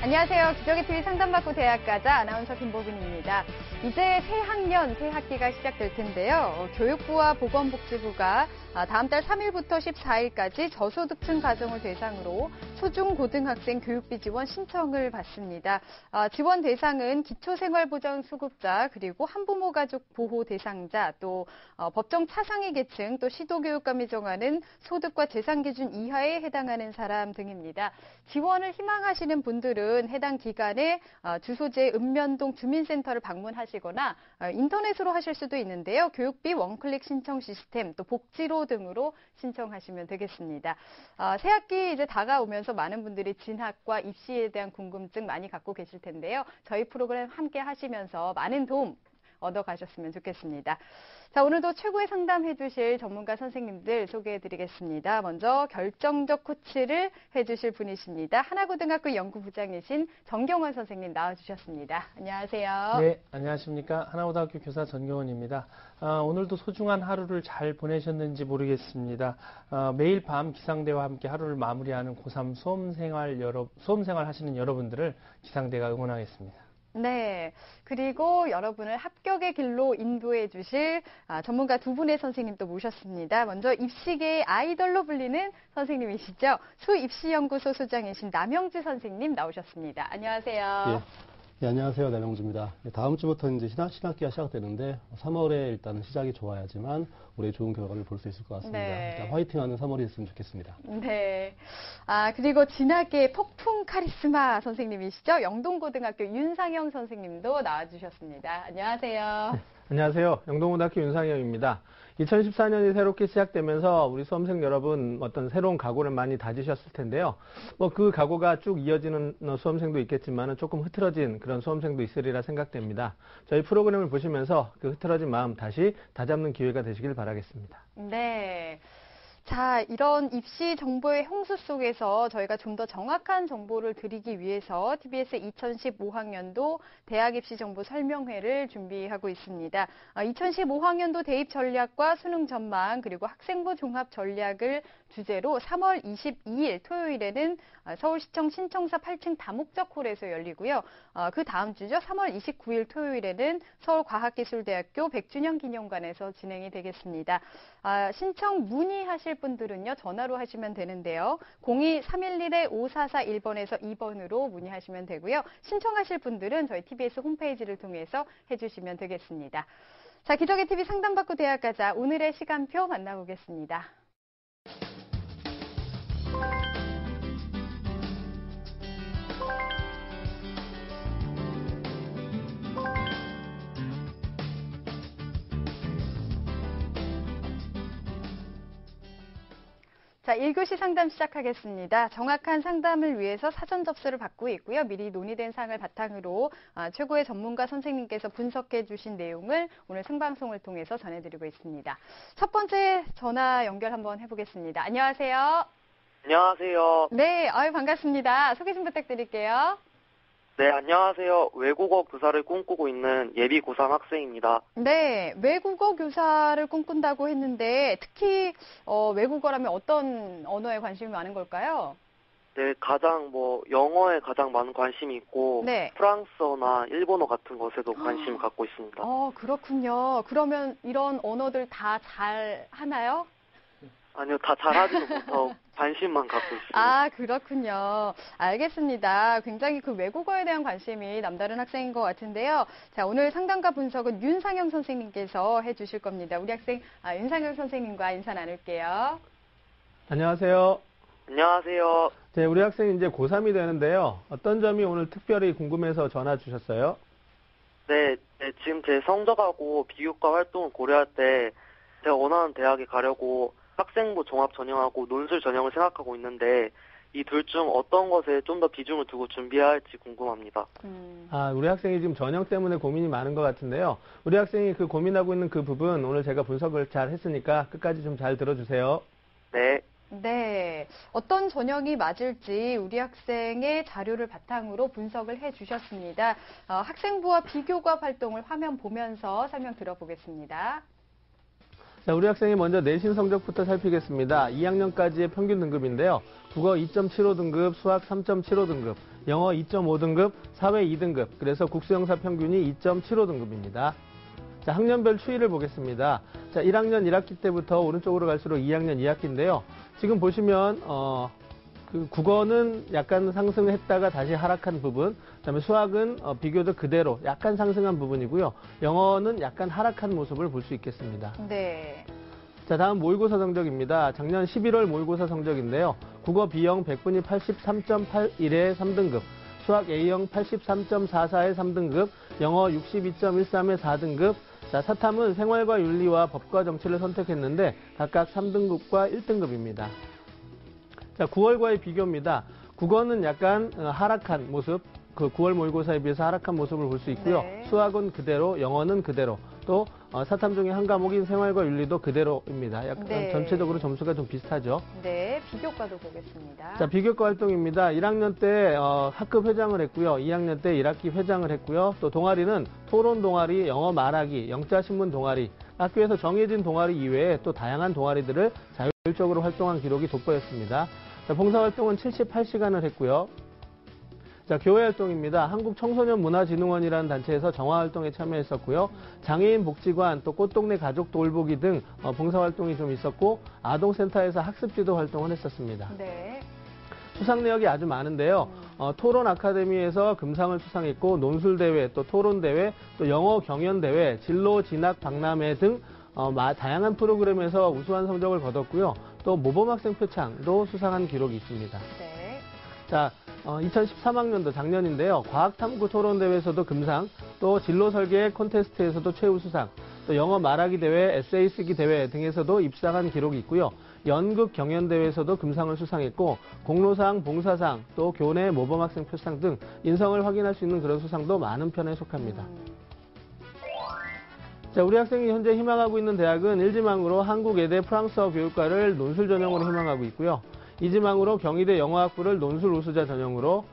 안녕하세요. 기적의TV 상담받고 대학 가자 아나운서 김보빈입니다. 이제 새 학년, 새 학기가 시작될 텐데요. 교육부와 보건복지부가 다음 달 3일부터 14일까지 저소득층 가정을 대상으로 초중고등학생 교육비 지원 신청을 받습니다. 지원 대상은 기초생활보장수급자, 그리고 한부모 가족 보호 대상자, 또 법정 차상위 계층, 또 시도교육감이 정하는 소득과 재산 기준 이하에 해당하는 사람 등입니다. 지원을 희망하시는 분들은 해당 기간에 주소지의 읍면동 주민센터를 방문하시거나 인터넷으로 하실 수도 있는데요. 교육비 원클릭 신청 시스템, 또 복지로 등으로 신청하시면 되겠습니다. 새학기 이제 다가오면서 많은 분들이 진학과 입시에 대한 궁금증 많이 갖고 계실 텐데요. 저희 프로그램 함께 하시면서 많은 도움 얻어가셨으면 좋겠습니다. 자, 오늘도 최고의 상담해 주실 전문가 선생님들 소개해 드리겠습니다. 먼저 결정적 코치를 해 주실 분이십니다. 하나고등학교 연구부장이신 정경원 선생님 나와주셨습니다. 안녕하세요. 네, 안녕하십니까. 하나고등학교 교사 전경원입니다. 오늘도 소중한 하루를 잘 보내셨는지 모르겠습니다. 매일 밤 기상대와 함께 하루를 마무리하는 고3 수험생활 하시는 여러분들을 기상대가 응원하겠습니다. 네, 그리고 여러분을 합격의 길로 인도해 주실 전문가 두 분의 선생님 또 모셨습니다. 먼저 입시계의 아이돌로 불리는 선생님이시죠. 수입시연구소 소장이신 남영주 선생님 나오셨습니다. 안녕하세요. 네, 안녕하세요. 남영주입니다. 다음 주부터 이제 신학기가 시작되는데 3월에 일단은 시작이 좋아야지만 올해 좋은 결과를 볼 수 있을 것 같습니다. 네. 일단 화이팅하는 3월이 됐으면 좋겠습니다. 네. 그리고 진학의 폭풍 카리스마 선생님이시죠. 영동고등학교 윤상영 선생님도 나와주셨습니다. 안녕하세요. 네, 안녕하세요. 영동고등학교 윤상영입니다. 2014년이 새롭게 시작되면서 우리 수험생 여러분 어떤 새로운 각오를 많이 다지셨을 텐데요. 그 각오가 쭉 이어지는 수험생도 있겠지만 조금 흐트러진 그런 수험생도 있으리라 생각됩니다. 저희 프로그램을 보시면서 그 흐트러진 마음 다시 다잡는 기회가 되시길 바라겠습니다. 네. 자, 이런 입시 정보의 홍수 속에서 저희가 좀 더 정확한 정보를 드리기 위해서 TBS 2015학년도 대학 입시 정보 설명회를 준비하고 있습니다. 2015학년도 대입 전략과 수능 전망, 그리고 학생부 종합 전략을 주제로 3월 22일 토요일에는 서울시청 신청사 8층 다목적 홀에서 열리고요. 그 다음 주죠. 3월 29일 토요일에는 서울과학기술대학교 100주년 기념관에서 진행이 되겠습니다. 신청 문의하실 분들은요, 전화로 하시면 되는데요. 02-311-5441번에서 2번으로 문의하시면 되고요. 신청하실 분들은 저희 TBS 홈페이지를 통해서 해주시면 되겠습니다. 자, 기적의TV 상담받고 대학 가자. 오늘의 시간표 만나보겠습니다. 자, 1교시 상담 시작하겠습니다. 정확한 상담을 위해서 사전 접수를 받고 있고요. 미리 논의된 사항을 바탕으로 최고의 전문가 선생님께서 분석해 주신 내용을 오늘 생방송을 통해서 전해드리고 있습니다. 첫 번째 전화 연결 한번 해보겠습니다. 안녕하세요. 안녕하세요. 네, 반갑습니다. 소개 좀 부탁드릴게요. 네, 안녕하세요. 외국어 교사를 꿈꾸고 있는 예비 고3 학생입니다. 네, 외국어 교사를 꿈꾼다고 했는데 특히 외국어라면 어떤 언어에 관심이 많은 걸까요? 네, 영어에 가장 많은 관심이 있고 네. 프랑스어나 일본어 같은 것에도 관심을 갖고 있습니다. 그렇군요. 그러면 이런 언어들 다 잘 하나요? 아니요, 다 잘하지는 못하고 관심만 갖고 있습니다. 그렇군요. 알겠습니다. 굉장히 그 외국어에 대한 관심이 남다른 학생인 것 같은데요. 자, 오늘 상담과 분석은 윤상영 선생님께서 해주실 겁니다. 우리 학생 윤상영 선생님과 인사 나눌게요. 안녕하세요. 안녕하세요. 네, 우리 학생이 이제 고3이 되는데요. 어떤 점이 오늘 특별히 궁금해서 전화 주셨어요? 네, 지금 제 성적하고 비교과 활동을 고려할 때 제가 원하는 대학에 가려고 학생부 종합 전형하고 논술 전형을 생각하고 있는데 이 둘 중 어떤 것에 좀 더 비중을 두고 준비해야 할지 궁금합니다. 우리 학생이 지금 전형 때문에 고민이 많은 것 같은데요. 우리 학생이 그 고민하고 있는 그 부분 오늘 제가 분석을 잘 했으니까 끝까지 좀 잘 들어주세요. 네. 네, 어떤 전형이 맞을지 우리 학생의 자료를 바탕으로 분석을 해주셨습니다. 학생부와 비교과 활동을 화면 보면서 설명 들어보겠습니다. 자, 우리 학생이 먼저 내신 성적부터 살피겠습니다. 2학년까지의 평균 등급인데요. 국어 2.75등급, 수학 3.75등급, 영어 2.5등급, 사회 2등급, 그래서 국수영사 평균이 2.75등급입니다. 자, 학년별 추이를 보겠습니다. 자, 1학년 1학기 때부터 오른쪽으로 갈수록 2학년 2학기인데요. 지금 보시면 국어는 약간 상승했다가 다시 하락한 부분, 그다음에 수학은 비교적 그대로 약간 상승한 부분이고요. 영어는 약간 하락한 모습을 볼 수 있겠습니다. 네. 자, 다음 모의고사 성적입니다. 작년 11월 모의고사 성적인데요. 국어 B형 100분위 83.81의 3등급, 수학 A형 83.44의 3등급, 영어 62.13의 4등급. 자, 사탐은 생활과 윤리와 법과 정치를 선택했는데 각각 3등급과 1등급입니다. 자, 9월과의 비교입니다. 국어는 약간 하락한 모습, 9월 모의고사에 비해서 하락한 모습을 볼 수 있고요. 네. 수학은 그대로, 영어는 그대로, 또 사탐 중에 한 과목인 생활과 윤리도 그대로입니다. 약간 네. 전체적으로 점수가 좀 비슷하죠. 네, 비교과도 보겠습니다. 자, 비교과 활동입니다. 1학년 때 학급 회장을 했고요. 2학년 때 1학기 회장을 했고요. 또 동아리는 토론 동아리, 영어 말하기, 영자 신문 동아리, 학교에서 정해진 동아리 이외에 또 다양한 동아리들을 자율적으로 활동한 기록이 돋보였습니다. 자, 봉사활동은 78시간을 했고요. 자, 교회활동입니다. 한국청소년문화진흥원이라는 단체에서 정화활동에 참여했었고요. 장애인 복지관, 또 꽃동네 가족 돌보기 등 봉사활동이 좀 있었고, 아동센터에서 학습지도 활동을 했었습니다. 네. 수상 내역이 아주 많은데요. 토론 아카데미에서 금상을 수상했고, 논술대회, 또 토론대회, 또 영어 경연대회, 진로 진학 박람회 등 다양한 프로그램에서 우수한 성적을 거뒀고요. 또 모범학생 표창도 수상한 기록이 있습니다. 네. 자, 2013학년도 작년인데요. 과학탐구 토론대회에서도 금상, 또 진로설계 콘테스트에서도 최우수상, 또 영어 말하기 대회, 에세이 쓰기 대회 등에서도 입상한 기록이 있고요. 연극 경연대회에서도 금상을 수상했고, 공로상, 봉사상, 또 교내 모범학생 표상 등 인성을 확인할 수 있는 그런 수상도 많은 편에 속합니다. 자, 우리 학생이 현재 희망하고 있는 대학은 1지망으로 한국외대 프랑스어 교육과를 논술 전형으로 희망하고 있고요. 2지망으로 경희대 영어학부를 논술 우수자 전형으로,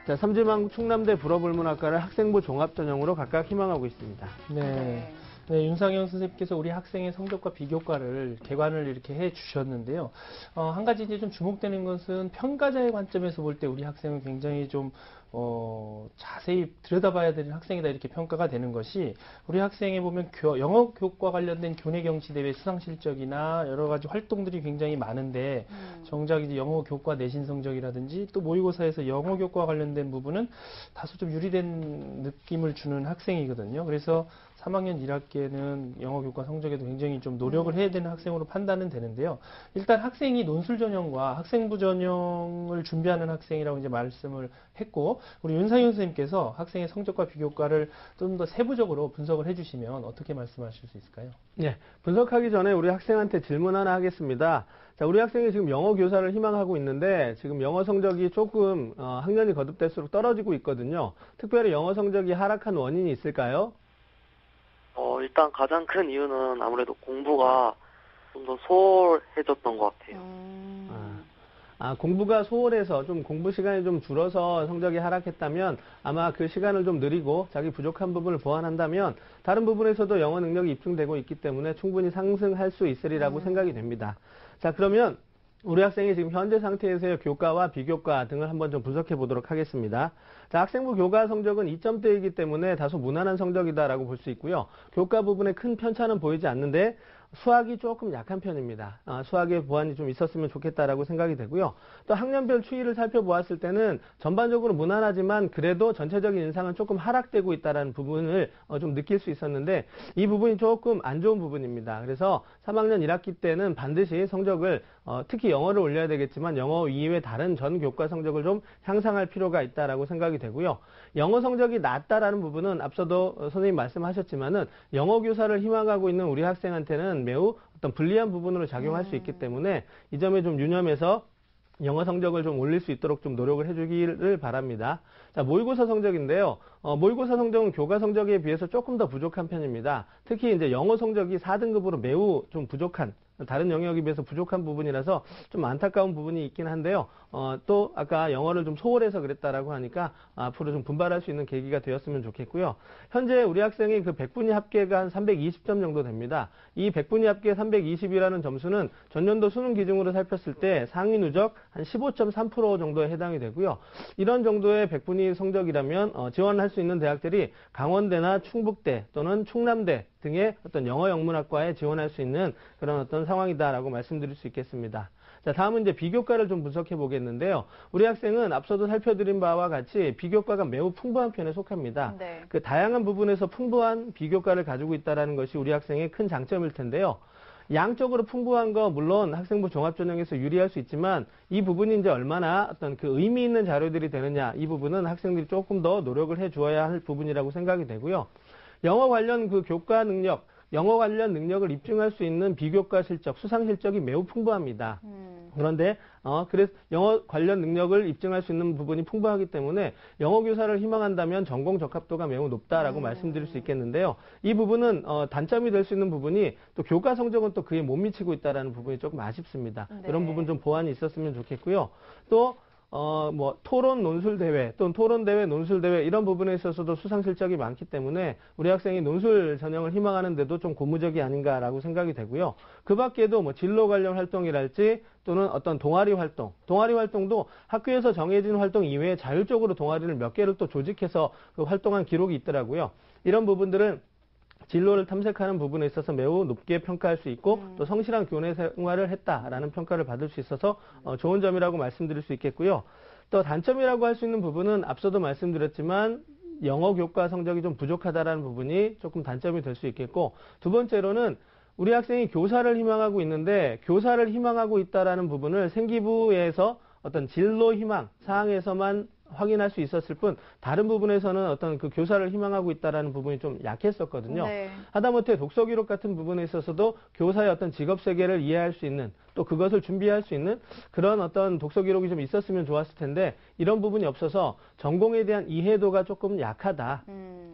자, 3지망 충남대 불어불문학과를 학생부 종합 전형으로 각각 희망하고 있습니다. 네. 네, 윤상현 선생님께서 우리 학생의 성적과 비교과를 개관을 이렇게 해 주셨는데요. 한 가지 이제 좀 주목되는 것은 평가자의 관점에서 볼 때 우리 학생은 굉장히 좀 자세히 들여다봐야 되는 학생이다 이렇게 평가가 되는 것이, 우리 학생에 보면 영어 교육과 관련된 교내 경시 대회 수상 실적이나 여러 가지 활동들이 굉장히 많은데 정작 이제 영어 교과 내신 성적이라든지 또 모의고사에서 영어 교과 관련된 부분은 다소 좀 유리된 느낌을 주는 학생이거든요. 그래서 3학년 1학기에는 영어 교과 성적에도 굉장히 좀 노력을 해야 되는 학생으로 판단은 되는데요. 일단 학생이 논술 전형과 학생부 전형을 준비하는 학생이라고 이제 말씀을 했고, 우리 윤상현 선생님께서 학생의 성적과 비교과를 좀 더 세부적으로 분석을 해주시면 어떻게 말씀하실 수 있을까요? 네, 분석하기 전에 우리 학생한테 질문 하나 하겠습니다. 자, 우리 학생이 지금 영어 교사를 희망하고 있는데 지금 영어 성적이 조금 학년이 거듭될수록 떨어지고 있거든요. 특별히 영어 성적이 하락한 원인이 있을까요? 일단 가장 큰 이유는 아무래도 공부가 좀 더 소홀해졌던 것 같아요. 공부가 소홀해서 좀 공부 시간이 좀 줄어서 성적이 하락했다면 아마 그 시간을 좀 늘리고 자기 부족한 부분을 보완한다면 다른 부분에서도 영어 능력이 입증되고 있기 때문에 충분히 상승할 수 있으리라고 생각이 됩니다. 자, 그러면 우리 학생이 지금 현재 상태에서의 교과와 비교과 등을 한번 좀 분석해 보도록 하겠습니다. 자, 학생부 교과 성적은 2점대이기 때문에 다소 무난한 성적이다라고 볼 수 있고요. 교과 부분에 큰 편차는 보이지 않는데 수학이 조금 약한 편입니다. 수학의 보완이 좀 있었으면 좋겠다라고 생각이 되고요. 또 학년별 추이를 살펴보았을 때는 전반적으로 무난하지만 그래도 전체적인 인상은 조금 하락되고 있다는 부분을 좀 느낄 수 있었는데 이 부분이 조금 안 좋은 부분입니다. 그래서 3학년 1학기 때는 반드시 성적을 특히 영어를 올려야 되겠지만 영어 이외의 다른 전 교과 성적을 좀 향상할 필요가 있다라고 생각이 되고요. 영어 성적이 낮다라는 부분은 앞서도 선생님 말씀하셨지만은 영어 교사를 희망하고 있는 우리 학생한테는 매우 어떤 불리한 부분으로 작용할 수 있기 때문에 이 점에 좀 유념해서 영어 성적을 좀 올릴 수 있도록 좀 노력을 해주기를 바랍니다. 자, 모의고사 성적인데요. 모의고사 성적은 교과 성적에 비해서 조금 더 부족한 편입니다. 특히 이제 영어 성적이 4등급으로 매우 좀 부족한 다른 영역에 비해서 부족한 부분이라서 좀 안타까운 부분이 있긴 한데요. 또 아까 영어를 좀 소홀해서 그랬다라고 하니까 앞으로 좀 분발할 수 있는 계기가 되었으면 좋겠고요. 현재 우리 학생이 그 100분위 합계가 한 320점 정도 됩니다. 이 100분위 합계 320이라는 점수는 전년도 수능 기준으로 살폈을 때 상위 누적 한 15.3% 정도에 해당이 되고요. 이런 정도의 100분위 성적이라면 지원할 수 있는 대학들이 강원대나 충북대 또는 충남대 등의 어떤 영어 영문학과에 지원할 수 있는 그런 어떤 상황이다라고 말씀드릴 수 있겠습니다. 자, 다음은 이제 비교과를 좀 분석해 보겠는데요. 우리 학생은 앞서도 살펴드린 바와 같이 비교과가 매우 풍부한 편에 속합니다. 네. 그 다양한 부분에서 풍부한 비교과를 가지고 있다는 것이 우리 학생의 큰 장점일 텐데요. 양적으로 풍부한 거 물론 학생부 종합전형에서 유리할 수 있지만 이 부분이 이제 얼마나 어떤 그 의미 있는 자료들이 되느냐, 이 부분은 학생들이 조금 더 노력을 해 주어야 할 부분이라고 생각이 되고요. 영어 관련 그 교과 능력, 영어 관련 능력을 입증할 수 있는 비교과 실적, 수상 실적이 매우 풍부합니다. 그런데 그래서 영어 관련 능력을 입증할 수 있는 부분이 풍부하기 때문에 영어 교사를 희망한다면 전공 적합도가 매우 높다라고 말씀드릴 수 있겠는데요. 이 부분은 단점이 될 수 있는 부분이 또 교과 성적은 또 그에 못 미치고 있다라는 부분이 조금 아쉽습니다. 네. 이런 부분 좀 보완이 있었으면 좋겠고요. 또 토론 논술대회 또는 토론대회, 논술대회 이런 부분에 있어서도 수상 실적이 많기 때문에 우리 학생이 논술 전형을 희망하는데도 좀 고무적이 아닌가라고 생각이 되고요. 그 밖에도 뭐 진로 관련 활동이랄지 또는 어떤 동아리 활동도 학교에서 정해진 활동 이외에 자율적으로 동아리를 몇 개를 또 조직해서 그 활동한 기록이 있더라고요. 이런 부분들은 진로를 탐색하는 부분에 있어서 매우 높게 평가할 수 있고 또 성실한 교내 생활을 했다라는 평가를 받을 수 있어서 좋은 점이라고 말씀드릴 수 있겠고요. 또 단점이라고 할 수 있는 부분은 앞서도 말씀드렸지만 영어 교과 성적이 좀 부족하다라는 부분이 조금 단점이 될 수 있겠고, 두 번째로는 우리 학생이 교사를 희망하고 있는데 교사를 희망하고 있다라는 부분을 생기부에서 어떤 진로 희망 사항에서만 확인할 수 있었을 뿐 다른 부분에서는 어떤 그 교사를 희망하고 있다라는 부분이 좀 약했었거든요. 네. 하다못해 독서 기록 같은 부분에 있어서도 교사의 어떤 직업 세계를 이해할 수 있는 또 그것을 준비할 수 있는 그런 어떤 독서 기록이 좀 있었으면 좋았을 텐데 이런 부분이 없어서 전공에 대한 이해도가 조금 약하다.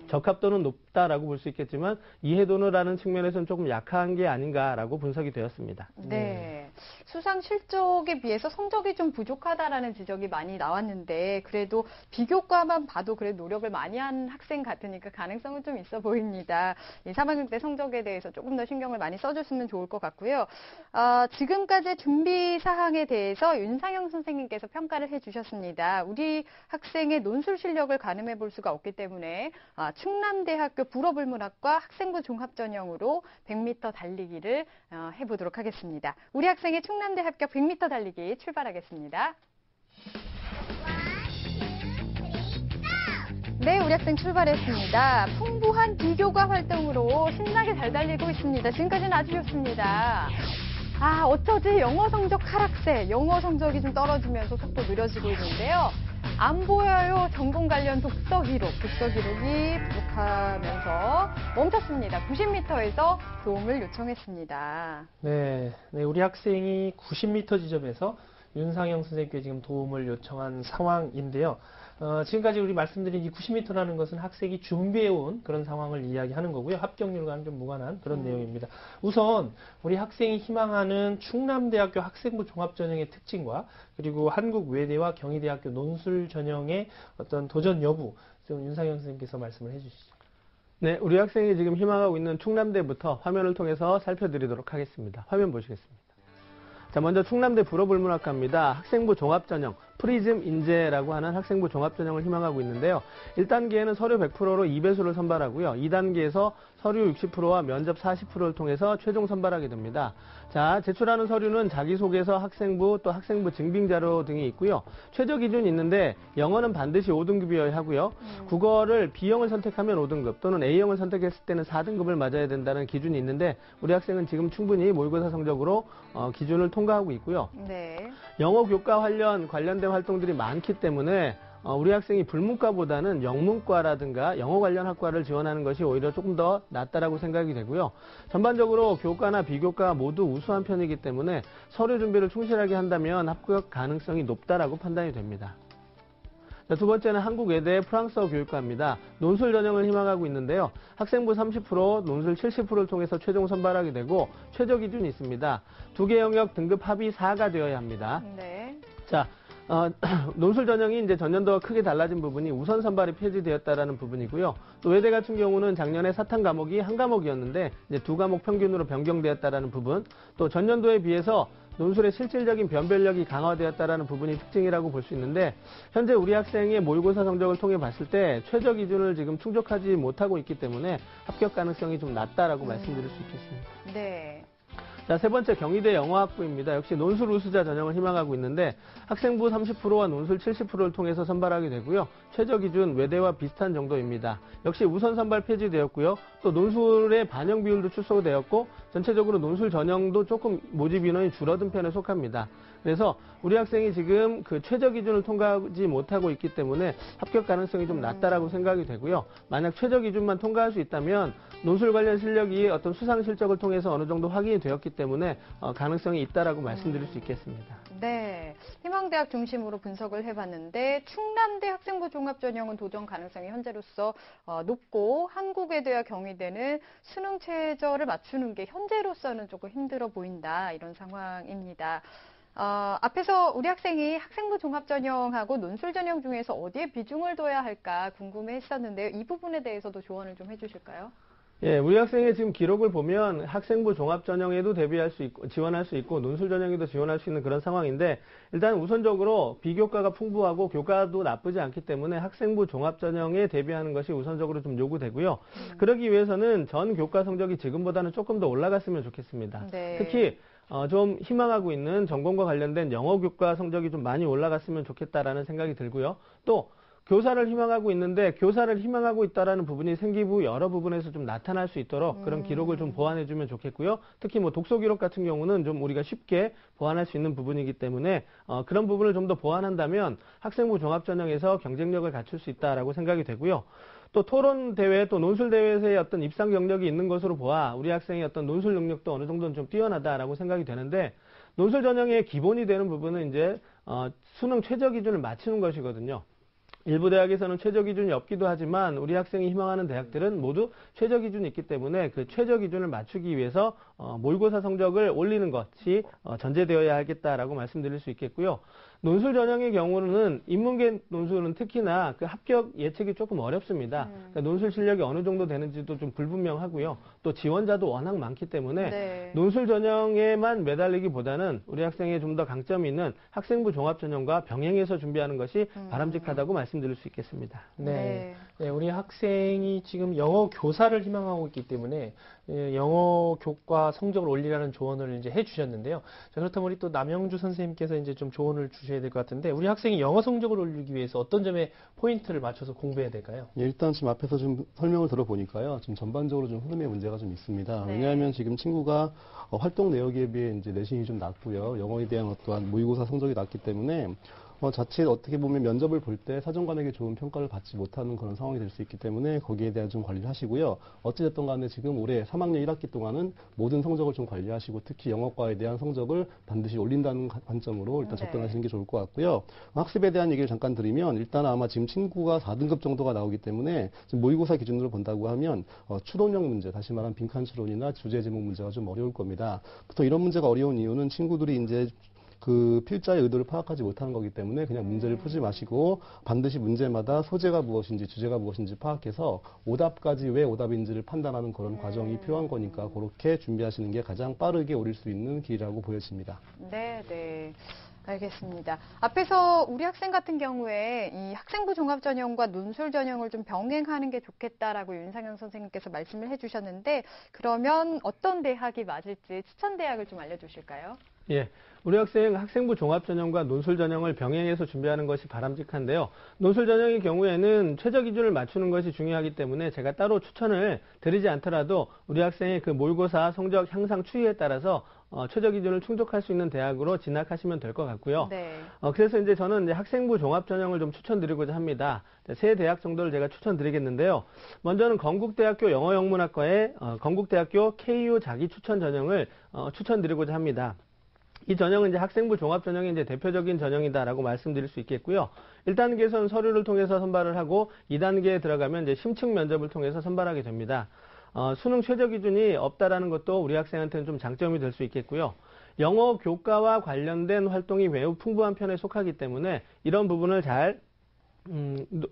적합도는 높다라고 볼 수 있겠지만 이해도라는 측면에서는 조금 약한 게 아닌가라고 분석이 되었습니다. 네. 수상 실적에 비해서 성적이 좀 부족하다라는 지적이 많이 나왔는데 그래도 비교과만 봐도 그래도 노력을 많이 한 학생 같으니까 가능성은 좀 있어 보입니다. 이 3학년 때 성적에 대해서 조금 더 신경을 많이 써줬으면 좋을 것 같고요. 지금까지 준비 사항에 대해서 윤상영 선생님께서 평가를 해주셨습니다. 우리 학생의 논술 실력을 가늠해 볼 수가 없기 때문에 충남대학교 불어불문학과 학생부 종합전형으로 100m 달리기를 해보도록 하겠습니다. 우리 학생의 충남대 합격 100m 달리기 출발하겠습니다. 네, 우리 학생 출발했습니다. 풍부한 비교과 활동으로 신나게 잘 달리고 있습니다. 지금까지는 아주 좋습니다. 어쩌지 영어 성적 하락세, 영어 성적이 좀 떨어지면서 속도 느려지고 있는데요. 안 보여요. 전공 관련 독서 기록이 부족하면서 멈췄습니다. 90m에서 도움을 요청했습니다. 네, 우리 학생이 90m 지점에서 윤상영 선생님께 지금 도움을 요청한 상황인데요. 지금까지 우리 말씀드린 이 90m라는 것은 학생이 준비해온 그런 상황을 이야기하는 거고요. 합격률과는 좀 무관한 그런 내용입니다. 우선 우리 학생이 희망하는 충남대학교 학생부 종합전형의 특징과 그리고 한국외대와 경희대학교 논술 전형의 어떤 도전 여부 좀 윤상영 선생님께서 말씀을 해주시죠. 네, 우리 학생이 지금 희망하고 있는 충남대부터 화면을 통해서 살펴드리도록 하겠습니다. 화면 보시겠습니다. 자, 먼저 충남대 불어불문학과입니다. 학생부 종합전형, 프리즘 인재라고 하는 학생부 종합전형을 희망하고 있는데요. 1단계에는 서류 100%로 2배수를 선발하고요. 2단계에서 서류 60%와 면접 40%를 통해서 최종 선발하게 됩니다. 자, 제출하는 서류는 자기소개서, 학생부, 또 학생부 증빙자료 등이 있고요. 최저 기준이 있는데 영어는 반드시 5등급이어야 하고요. 국어를 B형을 선택하면 5등급 또는 A형을 선택했을 때는 4등급을 맞아야 된다는 기준이 있는데 우리 학생은 지금 충분히 모의고사 성적으로 기준을 통과하고 있고요. 네. 영어 교과 관련된 활동들이 많기 때문에 우리 학생이 불문과보다는 영문과라든가 영어 관련 학과를 지원하는 것이 오히려 조금 더 낫다라고 생각이 되고요. 전반적으로 교과나 비교과 모두 우수한 편이기 때문에 서류 준비를 충실하게 한다면 합격 가능성이 높다라고 판단이 됩니다. 자, 두 번째는 한국외대 프랑스어 교육과입니다. 논술 전형을 희망하고 있는데요. 학생부 30%, 논술 70%를 통해서 최종 선발하게 되고 최저 기준이 있습니다. 두 개 영역 등급 합이 4가 되어야 합니다. 네. 자, 논술 전형이 이제 전년도와 크게 달라진 부분이 우선 선발이 폐지되었다라는 부분이고요. 또 외대 같은 경우는 작년에 사탐 과목이 한 과목이었는데 이제 두 과목 평균으로 변경되었다라는 부분, 또 전년도에 비해서 논술의 실질적인 변별력이 강화되었다라는 부분이 특징이라고 볼 수 있는데, 현재 우리 학생의 모의고사 성적을 통해 봤을 때 최저 기준을 지금 충족하지 못하고 있기 때문에 합격 가능성이 좀 낮다라고 말씀드릴 수 있겠습니다. 네. 자, 세 번째 경희대 영어학부입니다. 역시 논술 우수자 전형을 희망하고 있는데 학생부 30%와 논술 70%를 통해서 선발하게 되고요. 최저 기준 외대와 비슷한 정도입니다. 역시 우선 선발 폐지되었고요. 또 논술의 반영 비율도 축소되었고 전체적으로 논술 전형도 조금 모집 인원이 줄어든 편에 속합니다. 그래서 우리 학생이 지금 그 최저 기준을 통과하지 못하고 있기 때문에 합격 가능성이 좀 낮다라고 생각이 되고요. 만약 최저 기준만 통과할 수 있다면 논술 관련 실력이 어떤 수상 실적을 통해서 어느 정도 확인이 되었기 때문에 가능성이 있다라고 말씀드릴 수 있겠습니다. 네. 희망대학 중심으로 분석을 해봤는데 충남대 학생부 종합전형은 도전 가능성이 현재로서 높고 한국외대와 경희대는 수능 최저를 맞추는 게 현재로서는 조금 힘들어 보인다. 이런 상황입니다. 앞에서 우리 학생이 학생부 종합전형하고 논술전형 중에서 어디에 비중을 둬야 할까 궁금해했었는데요. 이 부분에 대해서도 조언을 좀 해주실까요? 예, 우리 학생의 지금 기록을 보면 학생부 종합전형에도 대비할 수 있고, 지원할 수 있고, 논술전형에도 지원할 수 있는 그런 상황인데, 일단 우선적으로 비교과가 풍부하고 교과도 나쁘지 않기 때문에 학생부 종합전형에 대비하는 것이 우선적으로 좀 요구되고요. 그러기 위해서는 전 교과 성적이 지금보다는 조금 더 올라갔으면 좋겠습니다. 네. 특히 좀 희망하고 있는 전공과 관련된 영어 교과 성적이 좀 많이 올라갔으면 좋겠다라는 생각이 들고요. 또 교사를 희망하고 있는데 교사를 희망하고 있다라는 부분이 생기부 여러 부분에서 좀 나타날 수 있도록 그런 기록을 좀 보완해주면 좋겠고요. 특히 뭐 독서 기록 같은 경우는 좀 우리가 쉽게 보완할 수 있는 부분이기 때문에 그런 부분을 좀 더 보완한다면 학생부 종합전형에서 경쟁력을 갖출 수 있다라고 생각이 되고요. 또 토론 대회, 또 논술 대회에서의 어떤 입상 경력이 있는 것으로 보아 우리 학생의 어떤 논술 능력도 어느 정도는 좀 뛰어나다라고 생각이 되는데, 논술 전형의 기본이 되는 부분은 이제 수능 최저 기준을 맞추는 것이거든요. 일부 대학에서는 최저 기준이 없기도 하지만 우리 학생이 희망하는 대학들은 모두 최저 기준이 있기 때문에 그 최저 기준을 맞추기 위해서 모의고사 성적을 올리는 것이 전제되어야 하겠다라고 말씀드릴 수 있겠고요. 논술 전형의 경우는 인문계 논술은 특히나 그 합격 예측이 조금 어렵습니다. 그러니까 논술 실력이 어느 정도 되는지도 좀 불분명하고요. 또 지원자도 워낙 많기 때문에 네. 논술 전형에만 매달리기보다는 우리 학생의 좀 더 강점이 있는 학생부 종합 전형과 병행해서 준비하는 것이 바람직하다고 말씀드릴 수 있겠습니다. 네. 네, 우리 학생이 지금 영어 교사를 희망하고 있기 때문에 영어 교과 성적을 올리라는 조언을 이제 해주셨는데요. 자, 그렇다면 우리 또 남영주 선생님께서 이제 좀 조언을 주셔야 될 것 같은데, 우리 학생이 영어 성적을 올리기 위해서 어떤 점에 포인트를 맞춰서 공부해야 될까요? 예, 일단 지금 앞에서 좀 설명을 들어보니까요. 지금 전반적으로 좀 흐름에 문제가 좀 있습니다. 네. 왜냐하면 지금 친구가 활동 내역에 비해 이제 내신이 좀 낮고요. 영어에 대한 어떠한 모의고사 성적이 낮기 때문에 자칫 어떻게 보면 면접을 볼 때 사정관에게 좋은 평가를 받지 못하는 그런 상황이 될 수 있기 때문에 거기에 대한 좀 관리를 하시고요. 어찌됐든 간에 지금 올해 3학년 1학기 동안은 모든 성적을 좀 관리하시고 특히 영어과에 대한 성적을 반드시 올린다는 관점으로 일단 접근하시는 게 좋을 것 같고요. 학습에 대한 얘기를 잠깐 드리면 일단 아마 지금 친구가 4등급 정도가 나오기 때문에 지금 모의고사 기준으로 본다고 하면 추론형 문제, 다시 말하면 빈칸 추론이나 주제 제목 문제가 좀 어려울 겁니다. 보통 이런 문제가 어려운 이유는 친구들이 이제 그 필자의 의도를 파악하지 못하는 거기 때문에 그냥 문제를 풀지 마시고 반드시 문제마다 소재가 무엇인지 주제가 무엇인지 파악해서 오답까지 왜 오답인지를 판단하는 그런 과정이 필요한 거니까 그렇게 준비하시는 게 가장 빠르게 오릴 수 있는 길이라고 보여집니다. 네, 네. 알겠습니다. 앞에서 우리 학생 같은 경우에 이 학생부 종합전형과 논술 전형을 좀 병행하는 게 좋겠다라고 윤상현 선생님께서 말씀을 해주셨는데, 그러면 어떤 대학이 맞을지 추천 대학을 좀 알려주실까요? 예, 우리 학생 학생부 종합전형과 논술전형을 병행해서 준비하는 것이 바람직한데요. 논술전형의 경우에는 최저 기준을 맞추는 것이 중요하기 때문에 제가 따로 추천을 드리지 않더라도 우리 학생의 그 모의고사 성적 향상 추이에 따라서 최저 기준을 충족할 수 있는 대학으로 진학하시면 될 것 같고요. 네. 그래서 이제 저는 이제 학생부 종합전형을 좀 추천드리고자 합니다. 세 대학 정도를 제가 추천드리겠는데요. 먼저는 건국대학교 영어영문학과의 건국대학교 KU 자기추천 전형을 추천드리고자 합니다. 이 전형은 이제 학생부 종합 전형의 이제 대표적인 전형이다라고 말씀드릴 수 있겠고요. 1단계에서는 서류를 통해서 선발을 하고 2단계에 들어가면 이제 심층 면접을 통해서 선발하게 됩니다. 수능 최저 기준이 없다라는 것도 우리 학생한테는 좀 장점이 될 수 있겠고요. 영어 교과와 관련된 활동이 매우 풍부한 편에 속하기 때문에 이런 부분을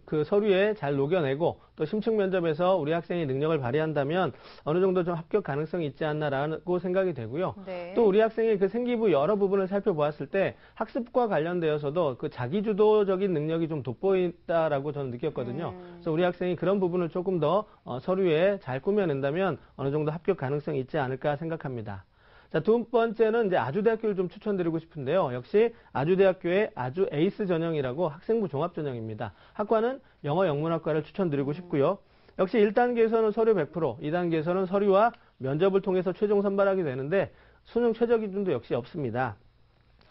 그 서류에 잘 녹여내고 또 심층 면접에서 우리 학생이 능력을 발휘한다면 어느 정도 좀 합격 가능성이 있지 않나라고 생각이 되고요. 네. 또 우리 학생의 그 생기부 여러 부분을 살펴보았을 때 학습과 관련되어서도 그 자기주도적인 능력이 좀 돋보인다라고 저는 느꼈거든요. 그래서 우리 학생이 그런 부분을 조금 더 서류에 잘 꾸며낸다면 어느 정도 합격 가능성이 있지 않을까 생각합니다. 자, 두 번째는 이제 아주대학교를 좀 추천드리고 싶은데요. 역시 아주대학교의 아주 에이스 전형이라고 학생부 종합 전형입니다. 학과는 영어 영문학과를 추천드리고 싶고요. 역시 1단계에서는 서류 100%, 2단계에서는 서류와 면접을 통해서 최종 선발하게 되는데 수능 최저 기준도 역시 없습니다.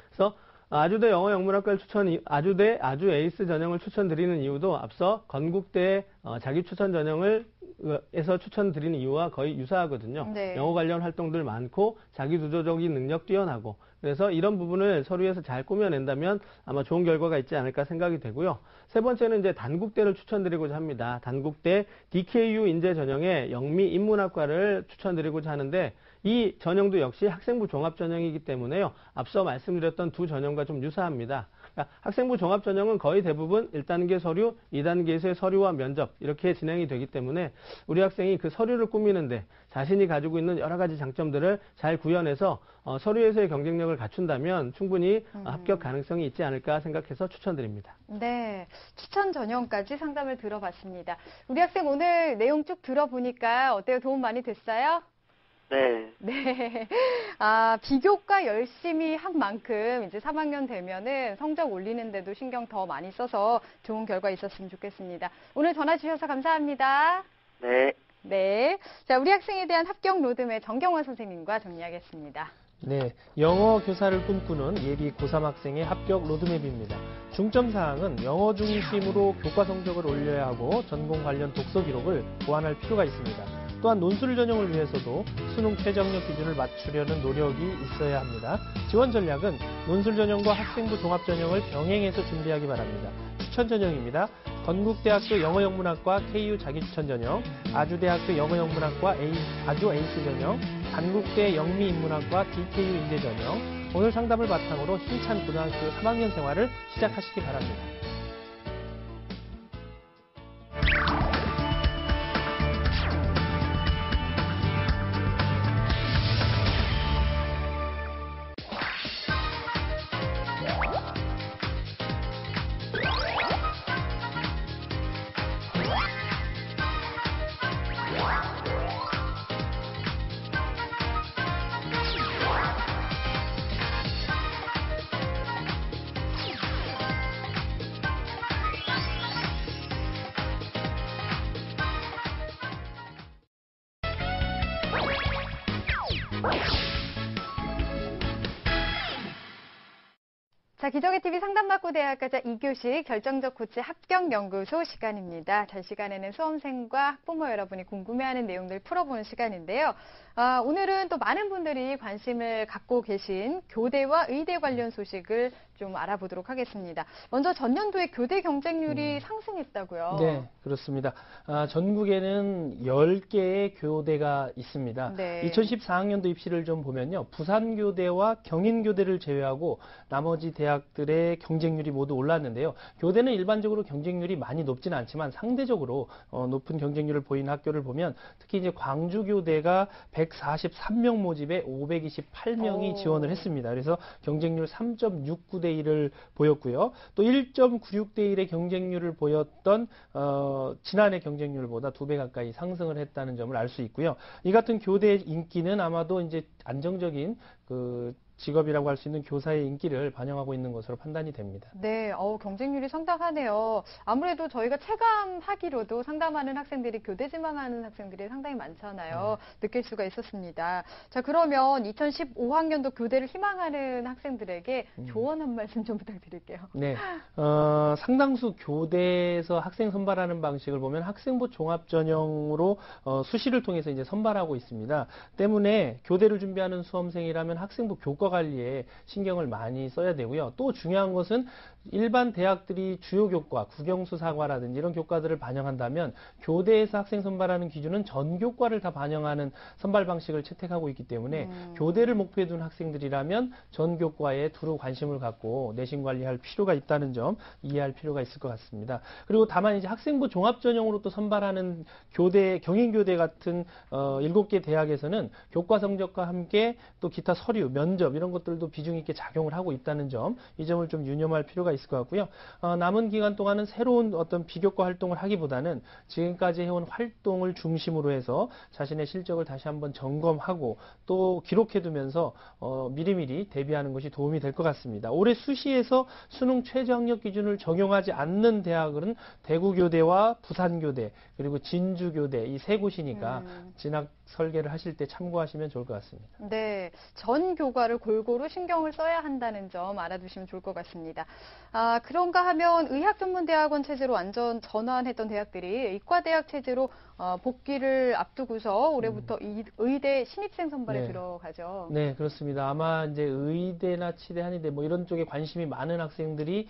그래서 아주대 영어 영문학과를 아주대 아주 에이스 전형을 추천드리는 이유도 앞서 건국대 자기 추천 전형을 에서 추천드리는 이유와 거의 유사하거든요. 네. 영어 관련 활동들 많고 자기주도적인 능력 뛰어나고 그래서 이런 부분을 서류에서 잘 꾸며낸다면 아마 좋은 결과가 있지 않을까 생각이 되고요. 세 번째는 이제 단국대를 추천드리고자 합니다. 단국대 DKU 인재 전형의 영미 인문학과를 추천드리고자 하는데 이 전형도 역시 학생부 종합 전형이기 때문에요. 앞서 말씀드렸던 두 전형과 좀 유사합니다. 그러니까 학생부 종합 전형은 거의 대부분 1단계 서류, 2단계에서의 서류와 면접 이렇게 진행이 되기 때문에 우리 학생이 그 서류를 꾸미는데 자신이 가지고 있는 여러 가지 장점들을 잘 구현해서 서류에서의 경쟁력을 갖춘다면 충분히 합격 가능성이 있지 않을까 생각해서 추천드립니다. 네, 추천 전형까지 상담을 들어봤습니다. 우리 학생 오늘 내용 쭉 들어보니까 어때요? 도움 많이 됐어요? 네. 네. 비교과 열심히 한 만큼 이제 3학년 되면은 성적 올리는데도 신경 더 많이 써서 좋은 결과 있었으면 좋겠습니다. 오늘 전화 주셔서 감사합니다. 네. 네. 자, 우리 학생에 대한 합격 로드맵 정경원 선생님과 정리하겠습니다. 네, 영어 교사를 꿈꾸는 예비 고3 학생의 합격 로드맵입니다. 중점 사항은 영어 중심으로 교과 성적을 올려야 하고 전공 관련 독서 기록을 보완할 필요가 있습니다. 또한 논술 전형을 위해서도 수능 최저학력 기준을 맞추려는 노력이 있어야 합니다. 지원 전략은 논술 전형과 학생부 종합 전형을 병행해서 준비하기 바랍니다. 추천 전형입니다. 건국대학교 영어영문학과 KU 자기추천 전형, 아주대학교 영어영문학과 아주 에이스 전형, 단국대 영미인문학과 DKU 인재 전형, 오늘 상담을 바탕으로 힘찬 고등학교 3학년 생활을 시작하시기 바랍니다. 자, 기적의 TV 상담받고 대학가자 2교시 결정적 코치 합격연구소 시간입니다. 자, 시간에는 수험생과 학부모 여러분이 궁금해하는 내용들 풀어보는 시간인데요. 오늘은 또 많은 분들이 관심을 갖고 계신 교대와 의대 관련 소식을 좀 알아보도록 하겠습니다. 먼저 전년도에 교대 경쟁률이 상승했다고요? 네, 그렇습니다. 전국에는 10개의 교대가 있습니다. 네. 2014학년도 입시를 좀 보면요. 부산교대와 경인교대를 제외하고 나머지 대학들의 경쟁률이 모두 올랐는데요. 교대는 일반적으로 경쟁률이 많이 높지는 않지만 상대적으로 높은 경쟁률을 보이는 학교를 보면 특히 이제 광주교대가 143명 모집에 528명이 지원을 했습니다. 그래서 경쟁률 3.69대 1을 보였고요. 또 1.96대 1의 경쟁률을 보였던 지난해 경쟁률보다 2배 가까이 상승을 했다는 점을 알 수 있고요. 이 같은 교대의 인기는 아마도 이제 안정적인 직업이라고 할 수 있는 교사의 인기를 반영하고 있는 것으로 판단이 됩니다. 네, 경쟁률이 상당하네요. 아무래도 저희가 체감하기로도 상담하는 학생들이 교대 지망하는 학생들이 상당히 많잖아요. 느낄 수가 있었습니다. 자, 그러면 2015학년도 교대를 희망하는 학생들에게 조언 한 말씀 좀 부탁드릴게요. 네, 상당수 교대에서 학생 선발하는 방식을 보면 학생부 종합 전형으로 수시를 통해서 이제 선발하고 있습니다. 때문에 교대를 준비하는 수험생이라면 학생부 교과 교과 관리에 신경을 많이 써야 되고요. 또 중요한 것은 일반 대학들이 주요 교과, 국영수 사과라든지 이런 교과들을 반영한다면 교대에서 학생 선발하는 기준은 전 교과를 다 반영하는 선발 방식을 채택하고 있기 때문에 교대를 목표에 둔 학생들이라면 전 교과에 두루 관심을 갖고 내신 관리할 필요가 있다는 점 이해할 필요가 있을 것 같습니다. 그리고 다만 이제 학생부 종합 전형으로 또 선발하는 교대, 경인교대 같은 7개 대학에서는 교과 성적과 함께 또 기타 서류, 면접 이런 것들도 비중 있게 작용을 하고 있다는 점, 이 점을 좀 유념할 필요가 있을 것 같고요. 남은 기간 동안은 새로운 어떤 비교과 활동을 하기보다는 지금까지 해온 활동을 중심으로 해서 자신의 실적을 다시 한번 점검하고 또 기록해두면서 미리미리 대비하는 것이 도움이 될 것 같습니다. 올해 수시에서 수능 최저 학력 기준을 적용하지 않는 대학은 대구교대와 부산교대 그리고 진주교대 이 세 곳이니까 진학 설계를 하실 때 참고하시면 좋을 것 같습니다. 네, 전 교과를 골고루 신경을 써야 한다는 점 알아두시면 좋을 것 같습니다. 그런가 하면 의학전문대학원 체제로 완전 전환했던 대학들이 의과대학 체제로 복귀를 앞두고서 올해부터 의대 신입생 선발에 네. 들어가죠. 네, 그렇습니다. 아마 이제 의대나 치대, 한의대 뭐 이런 쪽에 관심이 많은 학생들이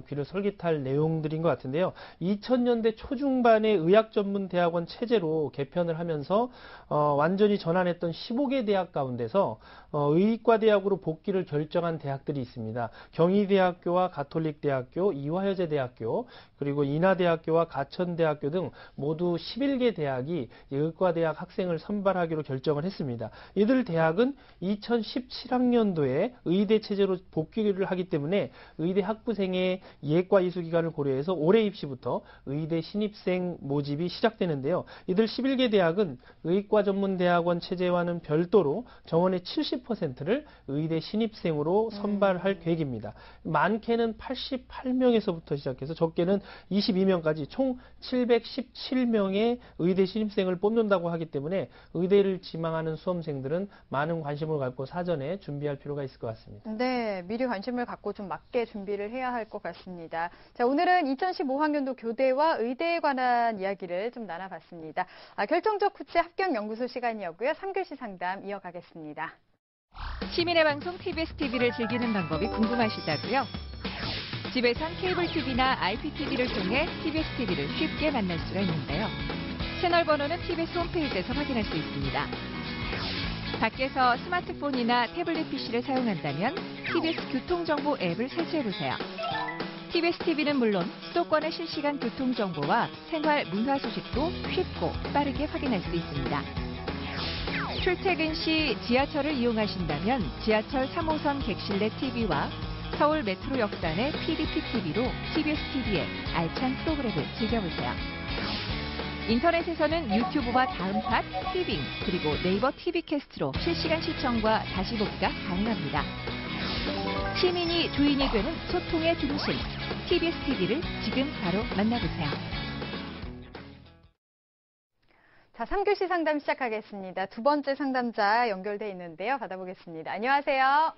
귀를 솔깃할 내용들인 것 같은데요. 2000년대 초중반에 의학전문대학원 체제로 개편을 하면서 완전히 전환했던 15개 대학 가운데서 의과대학으로 복귀를 결정한 대학들이 있습니다. 경희대학교와 가톨릭대학교, 이화여자대학교, 그리고 인하대학교와 가천대학교 등 모두 11개 대학이 의과대학 학생을 선발하기로 결정을 했습니다. 이들 대학은 2017학년도에 의대 체제로 복귀를 하기 때문에 의대 학부생의 예과 이수 기간을 고려해서 올해 입시부터 의대 신입생 모집이 시작되는데요. 이들 11개 대학은 의과 전문 대학원 체제와는 별도로 정원의 70%를 의대 신입생으로 선발할 계획입니다. 많게는 88명에서부터 시작해서 적게는 22명까지 총 717명의 의대 신입생을 뽑는다고 하기 때문에 의대를 지망하는 수험생들은 많은 관심을 갖고 사전에 준비할 필요가 있을 것 같습니다. 네, 미리 관심을 갖고 좀 맞게 준비를 해야 할 것 같습니다. 자, 오늘은 2015학년도 교대와 의대에 관한 이야기를 좀 나눠봤습니다. 결정적 구체 합격연구소 시간이었고요. 3교시 상담 이어가겠습니다. 시민의 방송 TBS TV를 즐기는 방법이 궁금하시다고요? 집에선 케이블 TV나 IPTV를 통해 TBS TV를 쉽게 만날 수가 있는데요. 채널 번호는 TBS 홈페이지에서 확인할 수 있습니다. 밖에서 스마트폰이나 태블릿 PC를 사용한다면 TBS 교통정보 앱을 설치해보세요. TBS TV는 물론 수도권의 실시간 교통정보와 생활 문화 소식도 쉽고 빠르게 확인할 수 있습니다. 출퇴근 시 지하철을 이용하신다면 지하철 3호선 객실 내 TV와 서울 메트로 역단의 PDP TV로 TBS TV의 알찬 프로그램을 즐겨보세요. 인터넷에서는 유튜브와 다음팟, 티빙, 그리고 네이버 TV 캐스트로 실시간 시청과 다시 보기가 가능합니다. 시민이 주인이 되는 소통의 중심, TBS TV를 지금 바로 만나보세요. 자, 3교시 상담 시작하겠습니다. 두 번째 상담자 연결돼 있는데요. 받아보겠습니다. 안녕하세요.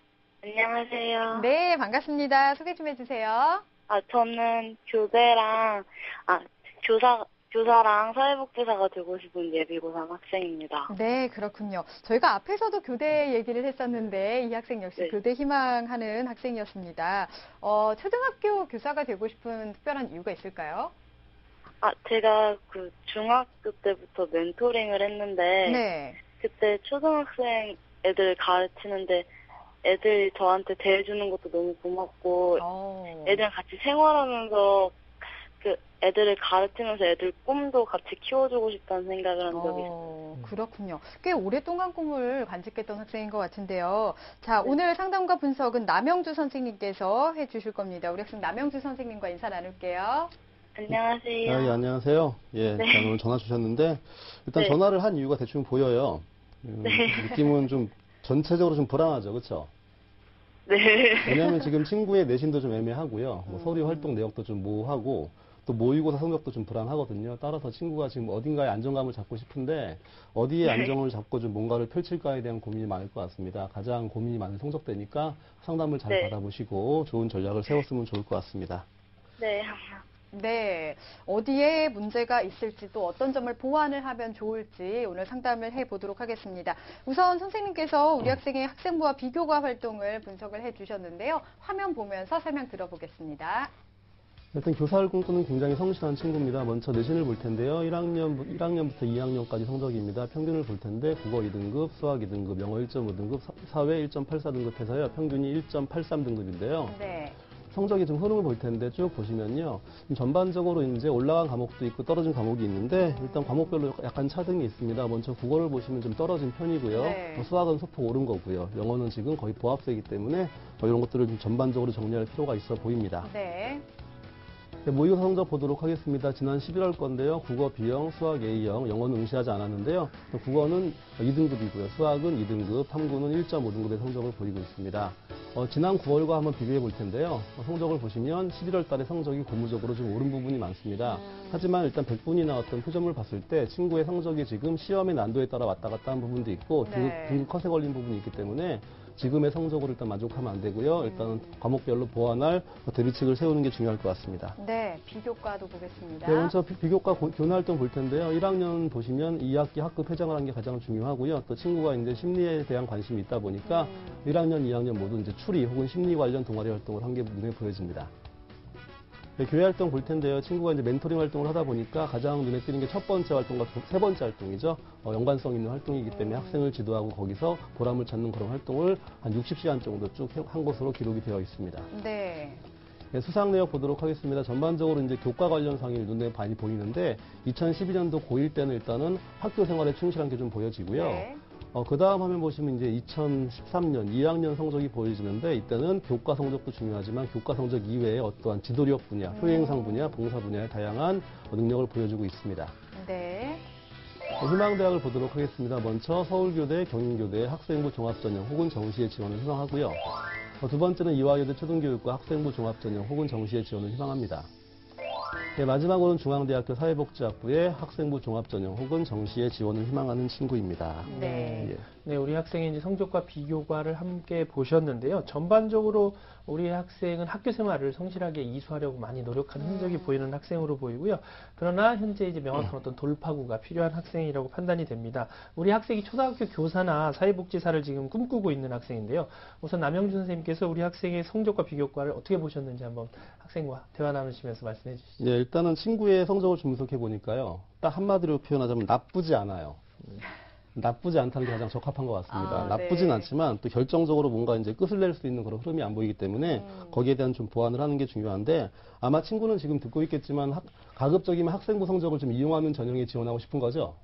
안녕하세요. 네, 반갑습니다. 소개 좀 해주세요. 저는 교사랑 사회복지사가 되고 싶은 예비고3 학생입니다. 네, 그렇군요. 저희가 앞에서도 교대 얘기를 했었는데 이 학생 역시 네. 교대 희망하는 학생이었습니다. 초등학교 교사가 되고 싶은 특별한 이유가 있을까요? 제가 중학교 때부터 멘토링을 했는데 네. 그때 초등학생 애들 가르치는데 애들이 저한테 대해주는 것도 너무 고맙고 애들이랑 같이 생활하면서 애들을 가르치면서 애들 꿈도 같이 키워주고 싶다는 생각을 한 적이 있어요. 그렇군요. 꽤 오랫동안 꿈을 간직했던 학생인 것 같은데요. 자, 네. 오늘 상담과 분석은 남영주 선생님께서 해주실 겁니다. 우리 학생 남영주 선생님과 인사 나눌게요. 안녕하세요. 예, 안녕하세요. 예, 네. 일단 오늘 전화 주셨는데, 일단 네. 전화를 한 이유가 대충 보여요. 느낌은 좀 전체적으로 좀 불안하죠, 그렇죠? 네. 왜냐하면 지금 친구의 내신도 좀 애매하고요. 서류 활동 내역도 좀 모호하고, 또 모의고사 성적도 좀 불안하거든요. 따라서 친구가 지금 어딘가에 안정감을 잡고 싶은데 어디에 안정을 잡고 좀 뭔가를 펼칠까에 대한 고민이 많을 것 같습니다. 가장 고민이 많은 성적대니까 상담을 잘 네. 받아보시고 좋은 전략을 세웠으면 좋을 것 같습니다. 네. 네, 어디에 문제가 있을지 또 어떤 점을 보완을 하면 좋을지 오늘 상담을 해보도록 하겠습니다. 우선 선생님께서 우리 학생의 학생부와 비교과 활동을 분석을 해주셨는데요. 화면 보면서 설명 들어보겠습니다. 일단 교사를 꿈꾸는 굉장히 성실한 친구입니다. 먼저 내신을 볼 텐데요. 1학년부터 2학년까지 성적입니다. 평균을 볼 텐데 국어 2등급, 수학 2등급, 영어 1.5등급, 사회 1.84등급 해서요. 평균이 1.83등급인데요. 네. 성적이 좀 흐름을 볼 텐데 쭉 보시면요. 전반적으로 이제 올라간 과목도 있고 떨어진 과목이 있는데 일단 과목별로 약간 차등이 있습니다. 먼저 국어를 보시면 좀 떨어진 편이고요. 네. 수학은 소폭 오른 거고요. 영어는 지금 거의 보합세이기 때문에 이런 것들을 좀 전반적으로 정리할 필요가 있어 보입니다. 네. 네, 모의고사 성적 보도록 하겠습니다. 지난 11월 건데요. 국어 B형, 수학 A형, 영어는 응시하지 않았는데요. 국어는 2등급이고요. 수학은 2등급, 탐구는 1.5등급의 성적을 보이고 있습니다. 지난 9월과 한번 비교해 볼 텐데요. 성적을 보시면 11월 달에 성적이 고무적으로 좀 오른 부분이 많습니다. 하지만 일단 100분이나 어떤 표점을 봤을 때 친구의 성적이 지금 시험의 난도에 따라 왔다 갔다 한 부분도 있고 등급 컷에 걸린 부분이 있기 때문에 지금의 성적으로 일단 만족하면 안 되고요. 일단은 과목별로 보완할 대비책을 세우는 게 중요할 것 같습니다. 네, 비교과도 보겠습니다. 네, 먼저 비교과 교내활동 볼 텐데요. 1학년 보시면 2학기 학급 회장을 한 게 가장 중요하고요. 또 친구가 이제 심리에 대한 관심이 있다 보니까 1학년, 2학년 모두 이제 추리 혹은 심리 관련 동아리 활동을 한 게 눈에 보여집니다. 네, 교회 활동 볼 텐데요. 친구가 이제 멘토링 활동을 하다 보니까 가장 눈에 띄는 게 첫 번째 활동과 세 번째 활동이죠. 연관성 있는 활동이기 때문에 학생을 지도하고 거기서 보람을 찾는 그런 활동을 한 60시간 정도 쭉 한 것으로 기록이 되어 있습니다. 네. 네, 수상 내역 보도록 하겠습니다. 전반적으로 이제 교과 관련 상이 눈에 많이 보이는데 2012년도 고1 때는 일단은 학교 생활에 충실한 게 좀 보여지고요. 네. 그 다음 화면 보시면 이제 2013년 2학년 성적이 보여지는데 이때는 교과 성적도 중요하지만 교과 성적 이외에 어떠한 지도력 분야, 효행상 분야, 봉사 분야의 다양한 능력을 보여주고 있습니다. 네. 희망대학을 보도록 하겠습니다. 먼저 서울교대, 경인교대 학생부 종합전형 혹은 정시에 지원을 희망하고요. 두 번째는 이화여대 초등교육과 학생부 종합전형 혹은 정시에 지원을 희망합니다. 네, 마지막으로는 중앙대학교 사회복지학부의 학생부 종합전형 혹은 정시에 지원을 희망하는 친구입니다. 네. 네, 우리 학생의 이제 성적과 비교과를 함께 보셨는데요. 전반적으로 우리 학생은 학교 생활을 성실하게 이수하려고 많이 노력하는 흔적이 보이는 학생으로 보이고요. 그러나 현재 이제 명확한 어떤 돌파구가 필요한 학생이라고 판단이 됩니다. 우리 학생이 초등학교 교사나 사회복지사를 지금 꿈꾸고 있는 학생인데요. 우선 남영준 선생님께서 우리 학생의 성적과 비교과를 어떻게 보셨는지 한번 학생과 대화 나누시면서 말씀해 주시죠. 네, 일단은 친구의 성적을 좀 분석해 보니까요. 딱 한마디로 표현하자면 나쁘지 않아요. 나쁘지 않다는 게 가장 적합한 것 같습니다. 나쁘진 네. 않지만 또 결정적으로 뭔가 이제 끝을 낼 수 있는 그런 흐름이 안 보이기 때문에 거기에 대한 좀 보완을 하는 게 중요한데 아마 친구는 지금 듣고 있겠지만 가급적이면 학생부 성적을 좀 이용하는 전형에 지원하고 싶은 거죠?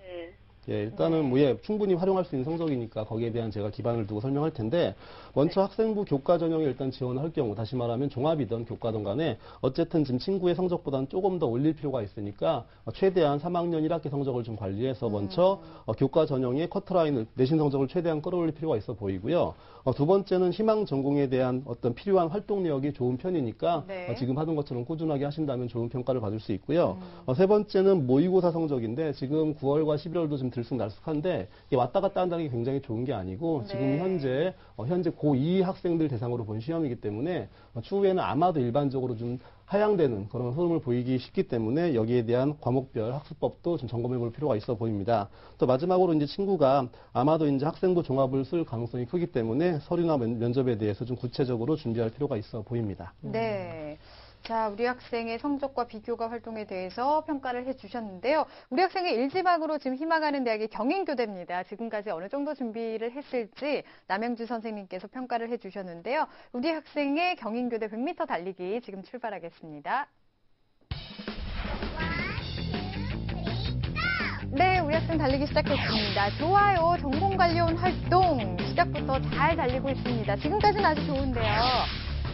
네. 예, 일단은 충분히 활용할 수 있는 성적이니까 거기에 대한 제가 기반을 두고 설명할 텐데 먼저 학생부 교과 전형에 일단 지원을 할 경우 다시 말하면 종합이든 교과든 간에 어쨌든 지금 친구의 성적보다는 조금 더 올릴 필요가 있으니까 최대한 3학년 1학기 성적을 좀 관리해서 먼저 교과 전형의 커트라인을 내신 성적을 최대한 끌어올릴 필요가 있어 보이고요. 두 번째는 희망 전공에 대한 어떤 필요한 활동 내역이 좋은 편이니까 네. 지금 하는 것처럼 꾸준하게 하신다면 좋은 평가를 받을 수 있고요. 세 번째는 모의고사 성적인데 지금 9월과 11월도 좀 들쑥날쑥한데 이게 왔다 갔다 한다는 게 굉장히 좋은 게 아니고 지금 현재 고2 학생들 대상으로 본 시험이기 때문에 추후에는 아마도 일반적으로 좀 하향되는 그런 흐름을 보이기 쉽기 때문에 여기에 대한 과목별 학습법도 좀 점검해 볼 필요가 있어 보입니다. 또 마지막으로 이제 친구가 아마도 이제 학생부 종합을 쓸 가능성이 크기 때문에 서류나 면접에 대해서 좀 구체적으로 준비할 필요가 있어 보입니다. 네. 자, 우리 학생의 성적과 비교과 활동에 대해서 평가를 해주셨는데요. 우리 학생의 일지망으로 지금 희망하는 대학이 경인교대입니다. 지금까지 어느 정도 준비를 했을지 남영주 선생님께서 평가를 해주셨는데요. 우리 학생의 경인교대 100m 달리기 지금 출발하겠습니다. 네, 우리 학생 달리기 시작했습니다. 좋아요. 전공 관련 활동 시작부터 잘 달리고 있습니다. 지금까지는 아주 좋은데요.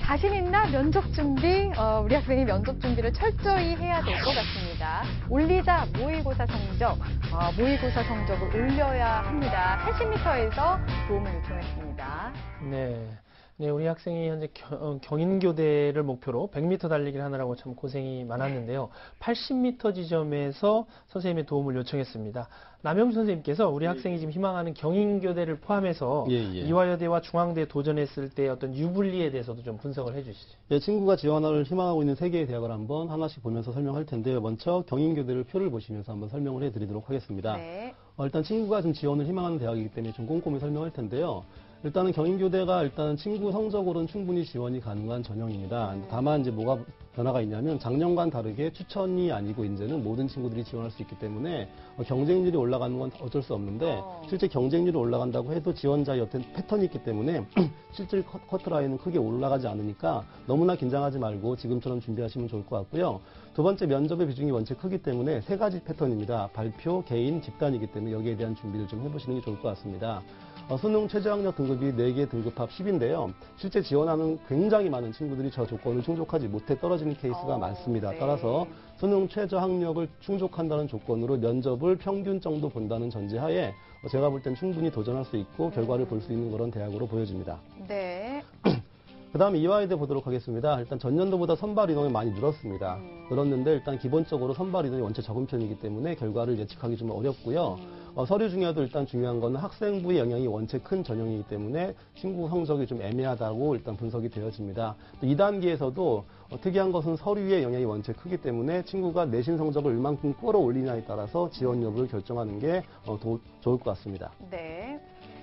자신 있나? 면접 준비? 우리 학생이 면접 준비를 철저히 해야 될 것 같습니다. 올리자 모의고사 성적. 모의고사 성적을 올려야 합니다. 80m에서 도움을 요청했습니다. 네. 네, 우리 학생이 현재 경인교대를 목표로 100m 달리기를 하느라고 참 고생이 많았는데요. 80m 지점에서 선생님의 도움을 요청했습니다. 남영주 선생님께서 우리 학생이 지금 희망하는 경인교대를 포함해서 이화여대와 중앙대에 도전했을 때 어떤 유불리에 대해서도 좀 분석을 해주시죠. 예, 친구가 지원을 희망하고 있는 세 개의 대학을 한번 하나씩 보면서 설명할 텐데요. 먼저 경인교대를 표를 보시면서 한번 설명을 해드리도록 하겠습니다. 네. 일단 친구가 지금 지원을 희망하는 대학이기 때문에 좀 꼼꼼히 설명할 텐데요. 일단은 경인교대가 일단은 친구 성적으로는 충분히 지원이 가능한 전형입니다. 다만 이제 뭐가 변화가 있냐면 작년과는 다르게 추천이 아니고 이제는 모든 친구들이 지원할 수 있기 때문에 경쟁률이 올라가는 건 어쩔 수 없는데 실제 경쟁률이 올라간다고 해도 지원자의 어떤 패턴이 있기 때문에 실질 커트라인은 크게 올라가지 않으니까 너무나 긴장하지 말고 지금처럼 준비하시면 좋을 것 같고요. 두 번째, 면접의 비중이 원체 크기 때문에 세 가지 패턴입니다. 발표, 개인, 집단이기 때문에 여기에 대한 준비를 좀 해보시는 게 좋을 것 같습니다. 수능 최저학력 등급이 4개 등급합 10인데요. 실제 지원하는 굉장히 많은 친구들이 저 조건을 충족하지 못해 떨어지는 케이스가 많습니다. 네. 따라서 수능 최저학력을 충족한다는 조건으로 면접을 평균 정도 본다는 전제하에 제가 볼 땐 충분히 도전할 수 있고 결과를 볼 수 있는 그런 대학으로 보여집니다. 네. 그 다음에 이화여대 보도록 하겠습니다. 일단 전년도보다 선발 인원이 많이 늘었습니다. 늘었는데 일단 기본적으로 선발 인원이 원체 적은 편이기 때문에 결과를 예측하기 좀 어렵고요. 서류 중에도 일단 중요한 거는 학생부의 영향이 원체 큰 전형이기 때문에 친구 성적이 좀 애매하다고 일단 분석이 되어집니다. 또 2단계에서도 특이한 것은 서류의 영향이 원체 크기 때문에 친구가 내신 성적을 얼만큼 끌어올리냐에 따라서 지원 여부를 결정하는 게 좋을 것 같습니다. 네.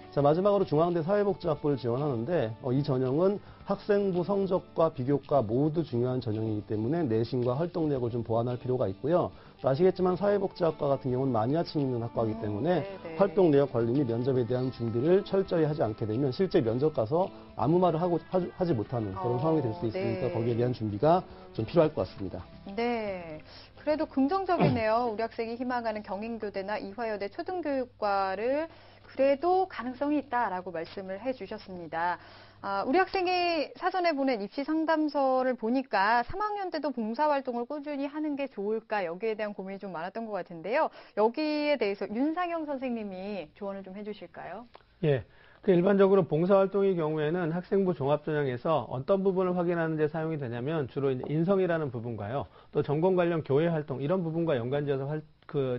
자, 마지막으로 중앙대 사회복지학부를 지원하는데 이 전형은 학생부 성적과 비교과 모두 중요한 전형이기 때문에 내신과 활동력을 좀 보완할 필요가 있고요. 또 아시겠지만 사회복지학과 같은 경우는 마니아층이 있는 학과이기 때문에 활동력 관리 및 면접에 대한 준비를 철저히 하지 않게 되면 실제 면접 가서 아무 말을 하지 못하는 그런 상황이 될 수 있으니까 거기에 대한 준비가 좀 필요할 것 같습니다. 네. 그래도 긍정적이네요. 우리 학생이 희망하는 경인교대나 이화여대 초등교육과를 그래도 가능성이 있다라고 말씀을 해주셨습니다. 우리 학생이 사전에 보낸 입시 상담서를 보니까 3학년 때도 봉사활동을 꾸준히 하는 게 좋을까 여기에 대한 고민이 좀 많았던 것 같은데요. 여기에 대해서 윤상영 선생님이 조언을 좀 해주실까요? 예. 일반적으로 봉사활동의 경우에는 학생부 종합전형에서 어떤 부분을 확인하는 데 사용이 되냐면 주로 인성이라는 부분과요. 또 전공 관련 교회 활동 이런 부분과 연관지어서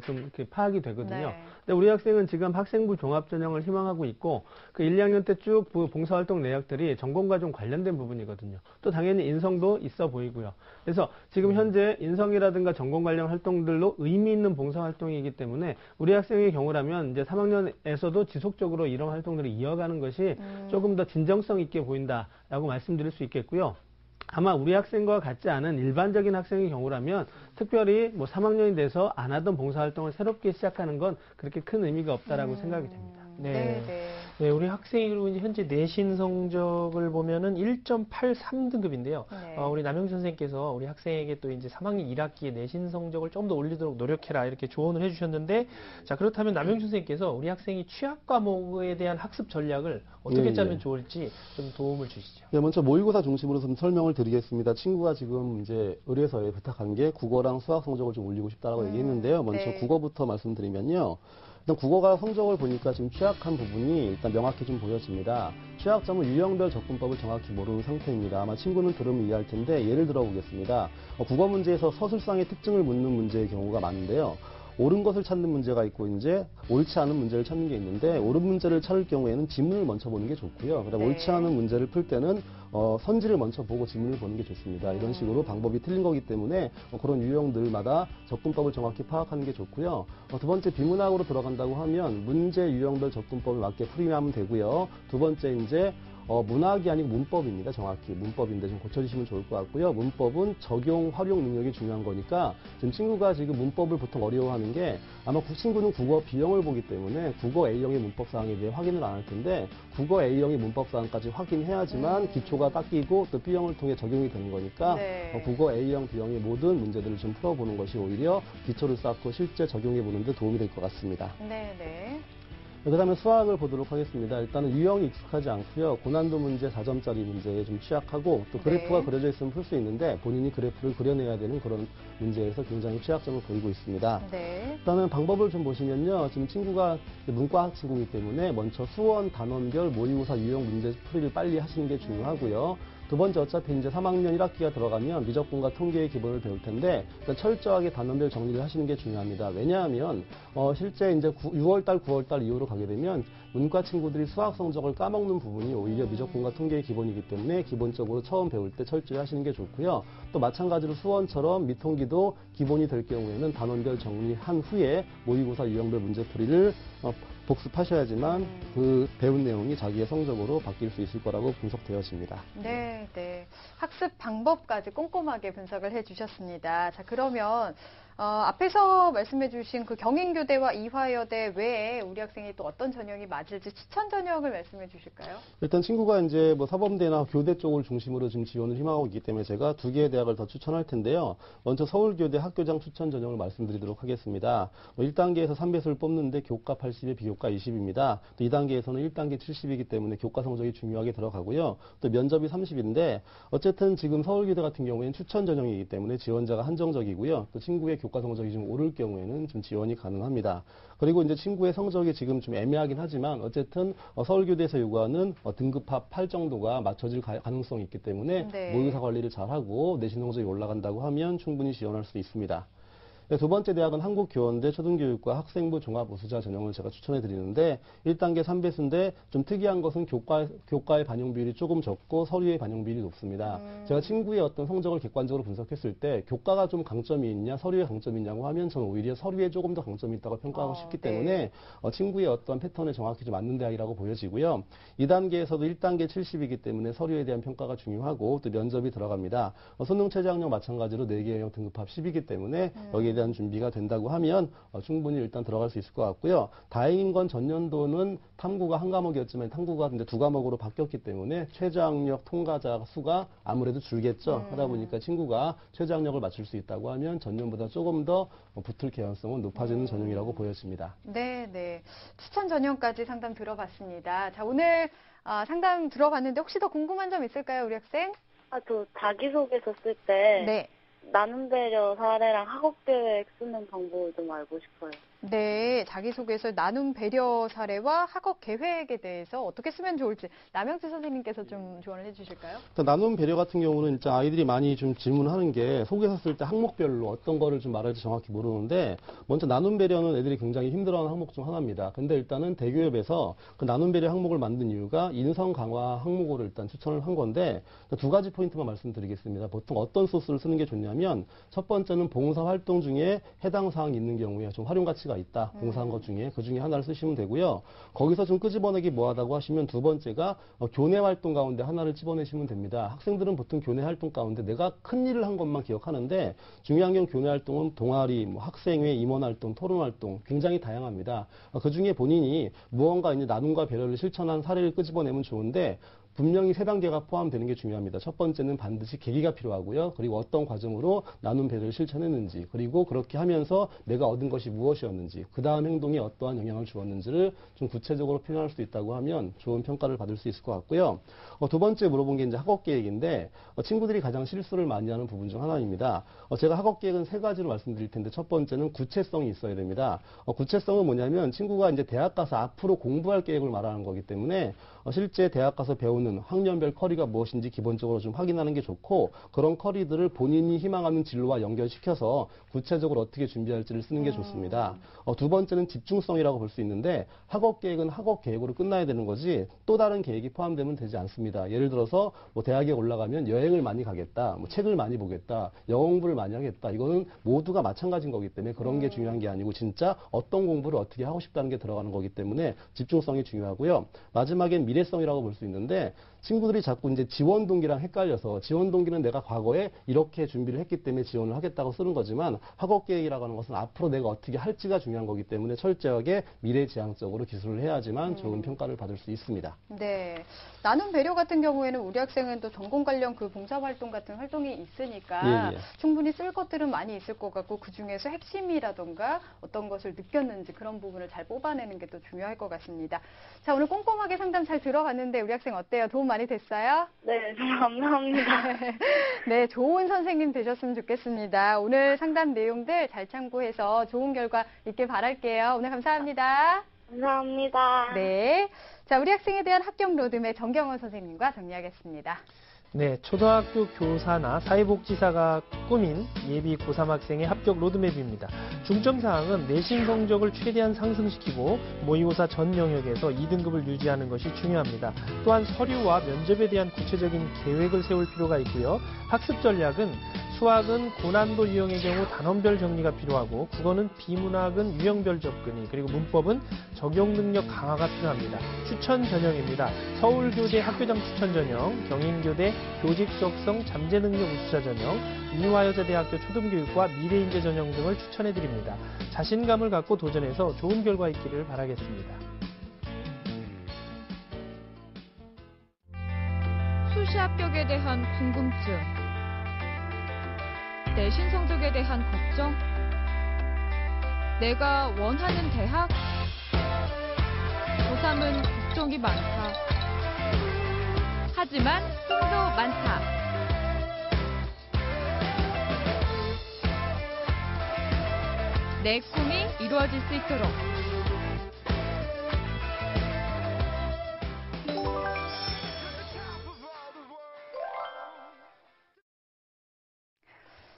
좀 이렇게 파악이 되거든요. 네. 근데 우리 학생은 지금 학생부 종합전형을 희망하고 있고 1, 2학년 때 쭉 봉사활동 내역들이 전공과 좀 관련된 부분이거든요. 또 당연히 인성도 있어 보이고요. 그래서 지금 현재 인성이라든가 전공 관련 활동들로 의미 있는 봉사활동이기 때문에 우리 학생의 경우라면 이제 3학년에서도 지속적으로 이런 활동들을 이어가는 것이 조금 더 진정성 있게 보인다라고 말씀드릴 수 있겠고요. 아마 우리 학생과 같지 않은 일반적인 학생의 경우라면 특별히 3학년이 돼서 안 하던 봉사활동을 새롭게 시작하는 건 그렇게 큰 의미가 없다라고 생각이 됩니다. 네. 네, 우리 학생이 그리고 이제 현재 내신 성적을 보면은 1.83등급인데요. 네. 우리 남영 선생님께서 우리 학생에게 또 이제 3학년 1학기에 내신 성적을 좀 더 올리도록 노력해라 이렇게 조언을 해주셨는데, 자 그렇다면 남영 선생님께서 우리 학생이 취약 과목에 대한 학습 전략을 어떻게 짜면 좋을지 좀 도움을 주시죠. 네, 먼저 모의고사 중심으로 좀 설명을 드리겠습니다. 친구가 지금 이제 의뢰서에 부탁한 게 국어랑 수학 성적을 좀 올리고 싶다라고 얘기했는데요. 먼저 국어부터 말씀드리면요. 일단 국어가 성적을 보니까 지금 취약한 부분이 일단 명확히 좀 보여집니다. 취약점은 유형별 접근법을 정확히 모르는 상태입니다. 아마 친구는 들으면 이해할 텐데 예를 들어 보겠습니다. 국어 문제에서 서술상의 특징을 묻는 문제의 경우가 많은데요. 옳은 것을 찾는 문제가 있고 이제 옳지 않은 문제를 찾는 게 있는데 옳은 문제를 찾을 경우에는 지문을 먼저 보는 게 좋고요. 그다음 옳지 않은 문제를 풀 때는 선지를 먼저 보고 지문을 보는 게 좋습니다. 이런 식으로 방법이 틀린 거기 때문에 그런 유형들마다 접근법을 정확히 파악하는 게 좋고요. 두 번째 비문학으로 들어간다고 하면 문제 유형별 접근법에 맞게 풀이하면 되고요. 두 번째 이제 문학이 아니고 문법입니다. 정확히 문법인데 좀 고쳐주시면 좋을 것 같고요. 문법은 적용, 활용 능력이 중요한 거니까 지금 친구가 지금 문법을 보통 어려워하는 게 아마 친구는 국어 B형을 보기 때문에 국어 A형의 문법사항에 대해 확인을 안 할 텐데 국어 A형의 문법사항까지 확인해야지만 기초가 닦이고 또 B형을 통해 적용이 되는 거니까 국어 A형, B형의 모든 문제들을 좀 풀어보는 것이 오히려 기초를 쌓고 실제 적용해보는 데 도움이 될 것 같습니다. 네. 그다음에 수학을 보도록 하겠습니다. 일단은 유형이 익숙하지 않고요. 고난도 문제 4점짜리 문제에 좀 취약하고 또 그래프가 네. 그려져 있으면 풀 수 있는데 본인이 그래프를 그려내야 되는 그런 문제에서 굉장히 취약점을 보이고 있습니다. 네. 일단은 방법을 좀 보시면요. 지금 친구가 문과학 친구이기 때문에 먼저 수원, 단원별, 모의고사 유형 문제 풀이를 빨리 하시는 게 중요하고요. 두 번째, 어차피 이제 3학년 1학기가 들어가면 미적분과 통계의 기본을 배울 텐데 철저하게 단원별 정리를 하시는 게 중요합니다. 왜냐하면 실제 이제 6월달, 9월달 이후로 가게 되면 문과 친구들이 수학 성적을 까먹는 부분이 오히려 미적분과 통계의 기본이기 때문에 기본적으로 처음 배울 때 철저히 하시는 게 좋고요. 또 마찬가지로 수원처럼 미통기도 기본이 될 경우에는 단원별 정리한 후에 모의고사 유형별 문제풀이를 복습하셔야지만 그 배운 내용이 자기의 성적으로 바뀔 수 있을 거라고 분석되어집니다. 네, 네. 학습 방법까지 꼼꼼하게 분석을 해주셨습니다. 자, 그러면 앞에서 말씀해주신 그 경인교대와 이화여대 외에 우리 학생이 또 어떤 전형이 맞을지 추천 전형을 말씀해 주실까요? 일단 친구가 이제 뭐 사범대나 교대 쪽을 중심으로 지금 지원을 희망하고 있기 때문에 제가 두 개의 대학을 더 추천할 텐데요. 먼저 서울교대 학교장 추천 전형을 말씀드리도록 하겠습니다. 1단계에서 3배수를 뽑는데 교과 80에 비교과 20입니다. 또 2단계에서는 1단계 70이기 때문에 교과 성적이 중요하게 들어가고요. 또 면접이 30인데 어쨌든 지금 서울교대 같은 경우에는 추천 전형이기 때문에 지원자가 한정적이고요. 또 친구의 교과 성적이 좀 오를 경우에는 좀 지원이 가능합니다. 그리고 이제 친구의 성적이 지금 좀 애매하긴 하지만 어쨌든 서울교대에서 요구하는 등급합 8 정도가 맞춰질 가능성이 있기 때문에 네. 모의고사 관리를 잘하고 내신 성적이 올라간다고 하면 충분히 지원할 수 있습니다. 두 번째 대학은 한국교원대 초등교육과 학생부 종합우수자 전형을 제가 추천해 드리는데 1단계 3배수인데 좀 특이한 것은 교과의 반영 비율이 조금 적고 서류의 반영 비율이 높습니다. 제가 친구의 어떤 성적을 객관적으로 분석했을 때 교과가 좀 강점이 있냐 서류에 강점이 있냐고 하면 저는 오히려 서류에 조금 더 강점이 있다고 평가하고 싶기 때문에 친구의 어떤 패턴에 정확히 좀 맞는 대학이라고 보여지고요. 2단계에서도 1단계 70이기 때문에 서류에 대한 평가가 중요하고 또 면접이 들어갑니다. 수능 최저학력 마찬가지로 4개의 영역 등급합 10이기 때문에 여기에 대한 준비가 된다고 하면 충분히 일단 들어갈 수 있을 것 같고요. 다행인 건 전년도는 탐구가 한 과목이었지만 탐구가 근데 2과목으로 바뀌었기 때문에 최저학력 통과자 수가 아무래도 줄겠죠. 하다 보니까 친구가 최저학력을 맞출 수 있다고 하면 전년보다 조금 더 붙을 개연성은 높아지는 전형이라고 보여집니다. 네, 네. 추천 전형까지 상담 들어봤습니다. 자, 오늘 상담 들어봤는데 혹시 더 궁금한 점 있을까요, 우리 학생? 저 자기소개서 쓸 때 네. 나눔 배려 사례랑 학업 계획 쓰는 방법을 좀 알고 싶어요. 네, 자기소개서 나눔 배려 사례와 학업 계획에 대해서 어떻게 쓰면 좋을지 남영수 선생님께서 좀 조언을 해주실까요? 나눔 배려 같은 경우는 일단 아이들이 많이 좀 질문하는 게 소개서 쓸 때 항목별로 어떤 거를 좀 말할지 정확히 모르는데 먼저 나눔 배려는 애들이 굉장히 힘들어하는 항목 중 하나입니다. 근데 일단은 대교협에서 그 나눔 배려 항목을 만든 이유가 인성 강화 항목으로 일단 추천을 한 건데 두 가지 포인트만 말씀드리겠습니다. 보통 어떤 소스를 쓰는 게 좋냐면 첫 번째는 봉사 활동 중에 해당 사항이 있는 경우에 좀 활용 가치가 있다. 봉사한 것 중에 그 중에 하나를 쓰시면 되고요. 거기서 좀 끄집어내기 뭐하다고 하시면 두 번째가 교내 활동 가운데 하나를 집어내시면 됩니다. 학생들은 보통 교내 활동 가운데 내가 큰 일을 한 것만 기억하는데 중요한 건 교내 활동은 동아리, 학생회, 임원 활동, 토론 활동 굉장히 다양합니다. 그 중에 본인이 무언가 이제 나눔과 배려를 실천한 사례를 끄집어내면 좋은데 분명히 3단계가 포함되는 게 중요합니다. 첫 번째는 반드시 계기가 필요하고요. 그리고 어떤 과정으로 나눔 배려를 실천했는지, 그리고 그렇게 하면서 내가 얻은 것이 무엇이었는지, 그 다음 행동에 어떠한 영향을 주었는지를 좀 구체적으로 표현할 수 있다고 하면 좋은 평가를 받을 수 있을 것 같고요. 두 번째 물어본 게 이제 학업 계획인데 친구들이 가장 실수를 많이 하는 부분 중 하나입니다. 제가 학업 계획은 3가지로 말씀드릴 텐데 첫 번째는 구체성이 있어야 됩니다. 구체성은 뭐냐면 친구가 이제 대학 가서 앞으로 공부할 계획을 말하는 거기 때문에 실제 대학 가서 배우는 학년별 커리가 무엇인지 기본적으로 좀 확인하는 게 좋고 그런 커리들을 본인이 희망하는 진로와 연결시켜서 구체적으로 어떻게 준비할지를 쓰는 게 좋습니다. 두 번째는 집중성이라고 볼 수 있는데 학업 계획은 학업 계획으로 끝나야 되는 거지 또 다른 계획이 포함되면 되지 않습니다. 예를 들어서 대학에 올라가면 여행을 많이 가겠다, 책을 많이 보겠다, 영어 공부를 많이 하겠다. 이거는 모두가 마찬가지인 거기 때문에 그런 게 중요한 게 아니고 진짜 어떤 공부를 어떻게 하고 싶다는 게 들어가는 거기 때문에 집중성이 중요하고요. 마지막엔 미래성이라고 볼 수 있는데 친구들이 자꾸 이제 지원 동기랑 헷갈려서 지원 동기는 내가 과거에 이렇게 준비를 했기 때문에 지원을 하겠다고 쓰는 거지만 학업 계획이라고 하는 것은 앞으로 내가 어떻게 할지가 중요한 거기 때문에 철저하게 미래지향적으로 기술을 해야지만 좋은 평가를 받을 수 있습니다. 네. 나눔 배려 같은 경우에는 우리 학생은 또 전공 관련 그 봉사활동 같은 활동이 있으니까 예, 예. 충분히 쓸 것들은 많이 있을 것 같고 그중에서 핵심이라던가 어떤 것을 느꼈는지 그런 부분을 잘 뽑아내는 게 또 중요할 것 같습니다. 자, 오늘 꼼꼼하게 상담 잘 들어봤는데 우리 학생 어때요? 도움 많이 됐어요? 네, 정말 감사합니다. 네, 좋은 선생님 되셨으면 좋겠습니다. 오늘 상담 내용들 잘 참고해서 좋은 결과 있길 바랄게요. 오늘 감사합니다. 감사합니다. 네. 자, 우리 학생에 대한 합격 로드맵 정경원 선생님과 정리하겠습니다. 네, 초등학교 교사나 사회복지사가 꾸민 예비 고3 학생의 합격 로드맵입니다. 중점 사항은 내신 성적을 최대한 상승시키고 모의고사 전 영역에서 2등급을 유지하는 것이 중요합니다. 또한 서류와 면접에 대한 구체적인 계획을 세울 필요가 있고요. 학습 전략은 수학은 고난도 유형의 경우 단원별 정리가 필요하고 국어는 비문학은 유형별 접근이 그리고 문법은 적용 능력 강화가 필요합니다. 추천 전형입니다. 서울교대 학교장 추천 전형, 경인교대 교직 수학성 잠재 능력 우수자 전형, 이화여자대학교 초등교육과 미래인재 전형 등을 추천해드립니다. 자신감을 갖고 도전해서 좋은 결과 있기를 바라겠습니다. 수시 합격에 대한 궁금증, 내신 성적에 대한 걱정, 내가 원하는 대학, 고3은 걱정이 많다. 하지만 꿈도 많다. 내 꿈이 이루어질 수 있도록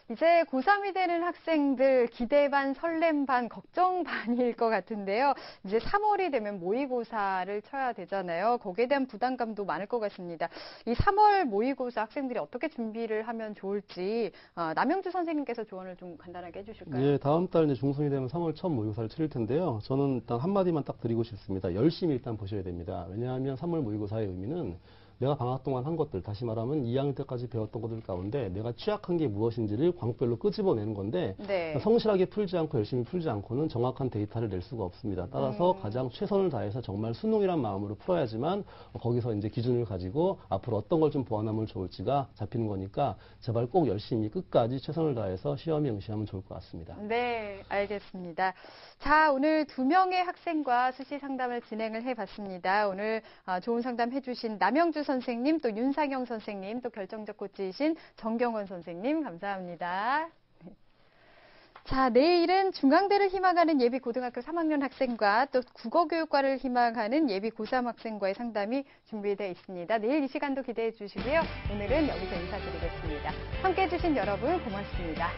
이제 고3이 되는 학생들 기대 반, 설렘 반, 걱정 반일 것 같은데요. 이제 3월이 되면 모의고사를 쳐야 되잖아요. 거기에 대한 부담감도 많을 것 같습니다. 이 3월 모의고사 학생들이 어떻게 준비를 하면 좋을지 남영주 선생님께서 조언을 좀 간단하게 해주실까요? 예, 다음 달 이제 중순이 되면 3월 첫 모의고사를 치를 텐데요. 저는 일단 한마디만 딱 드리고 싶습니다. 열심히 일단 보셔야 됩니다. 왜냐하면 3월 모의고사의 의미는 내가 방학 동안 한 것들, 다시 말하면 2학년 때까지 배웠던 것들 가운데 내가 취약한 게 무엇인지를 광별로 끄집어내는 건데 네. 성실하게 풀지 않고 열심히 풀지 않고는 정확한 데이터를 낼 수가 없습니다. 따라서 가장 최선을 다해서 정말 수능이란 마음으로 풀어야지만 거기서 이제 기준을 가지고 앞으로 어떤 걸 좀 보완하면 좋을지가 잡히는 거니까 제발 꼭 열심히 끝까지 최선을 다해서 시험에 응시하면 좋을 것 같습니다. 네, 알겠습니다. 자, 오늘 2명의 학생과 수시 상담을 진행을 해봤습니다. 오늘 좋은 상담 해주신 남영주 선생님, 또 윤상영 선생님, 또 결정적 코치이신 정경원 선생님, 감사합니다. 자, 내일은 중앙대를 희망하는 예비 고등학교 3학년 학생과 또 국어교육과를 희망하는 예비 고3 학생과의 상담이 준비되어 있습니다. 내일 이 시간도 기대해 주시고요. 오늘은 여기서 인사드리겠습니다. 함께해 주신 여러분 고맙습니다.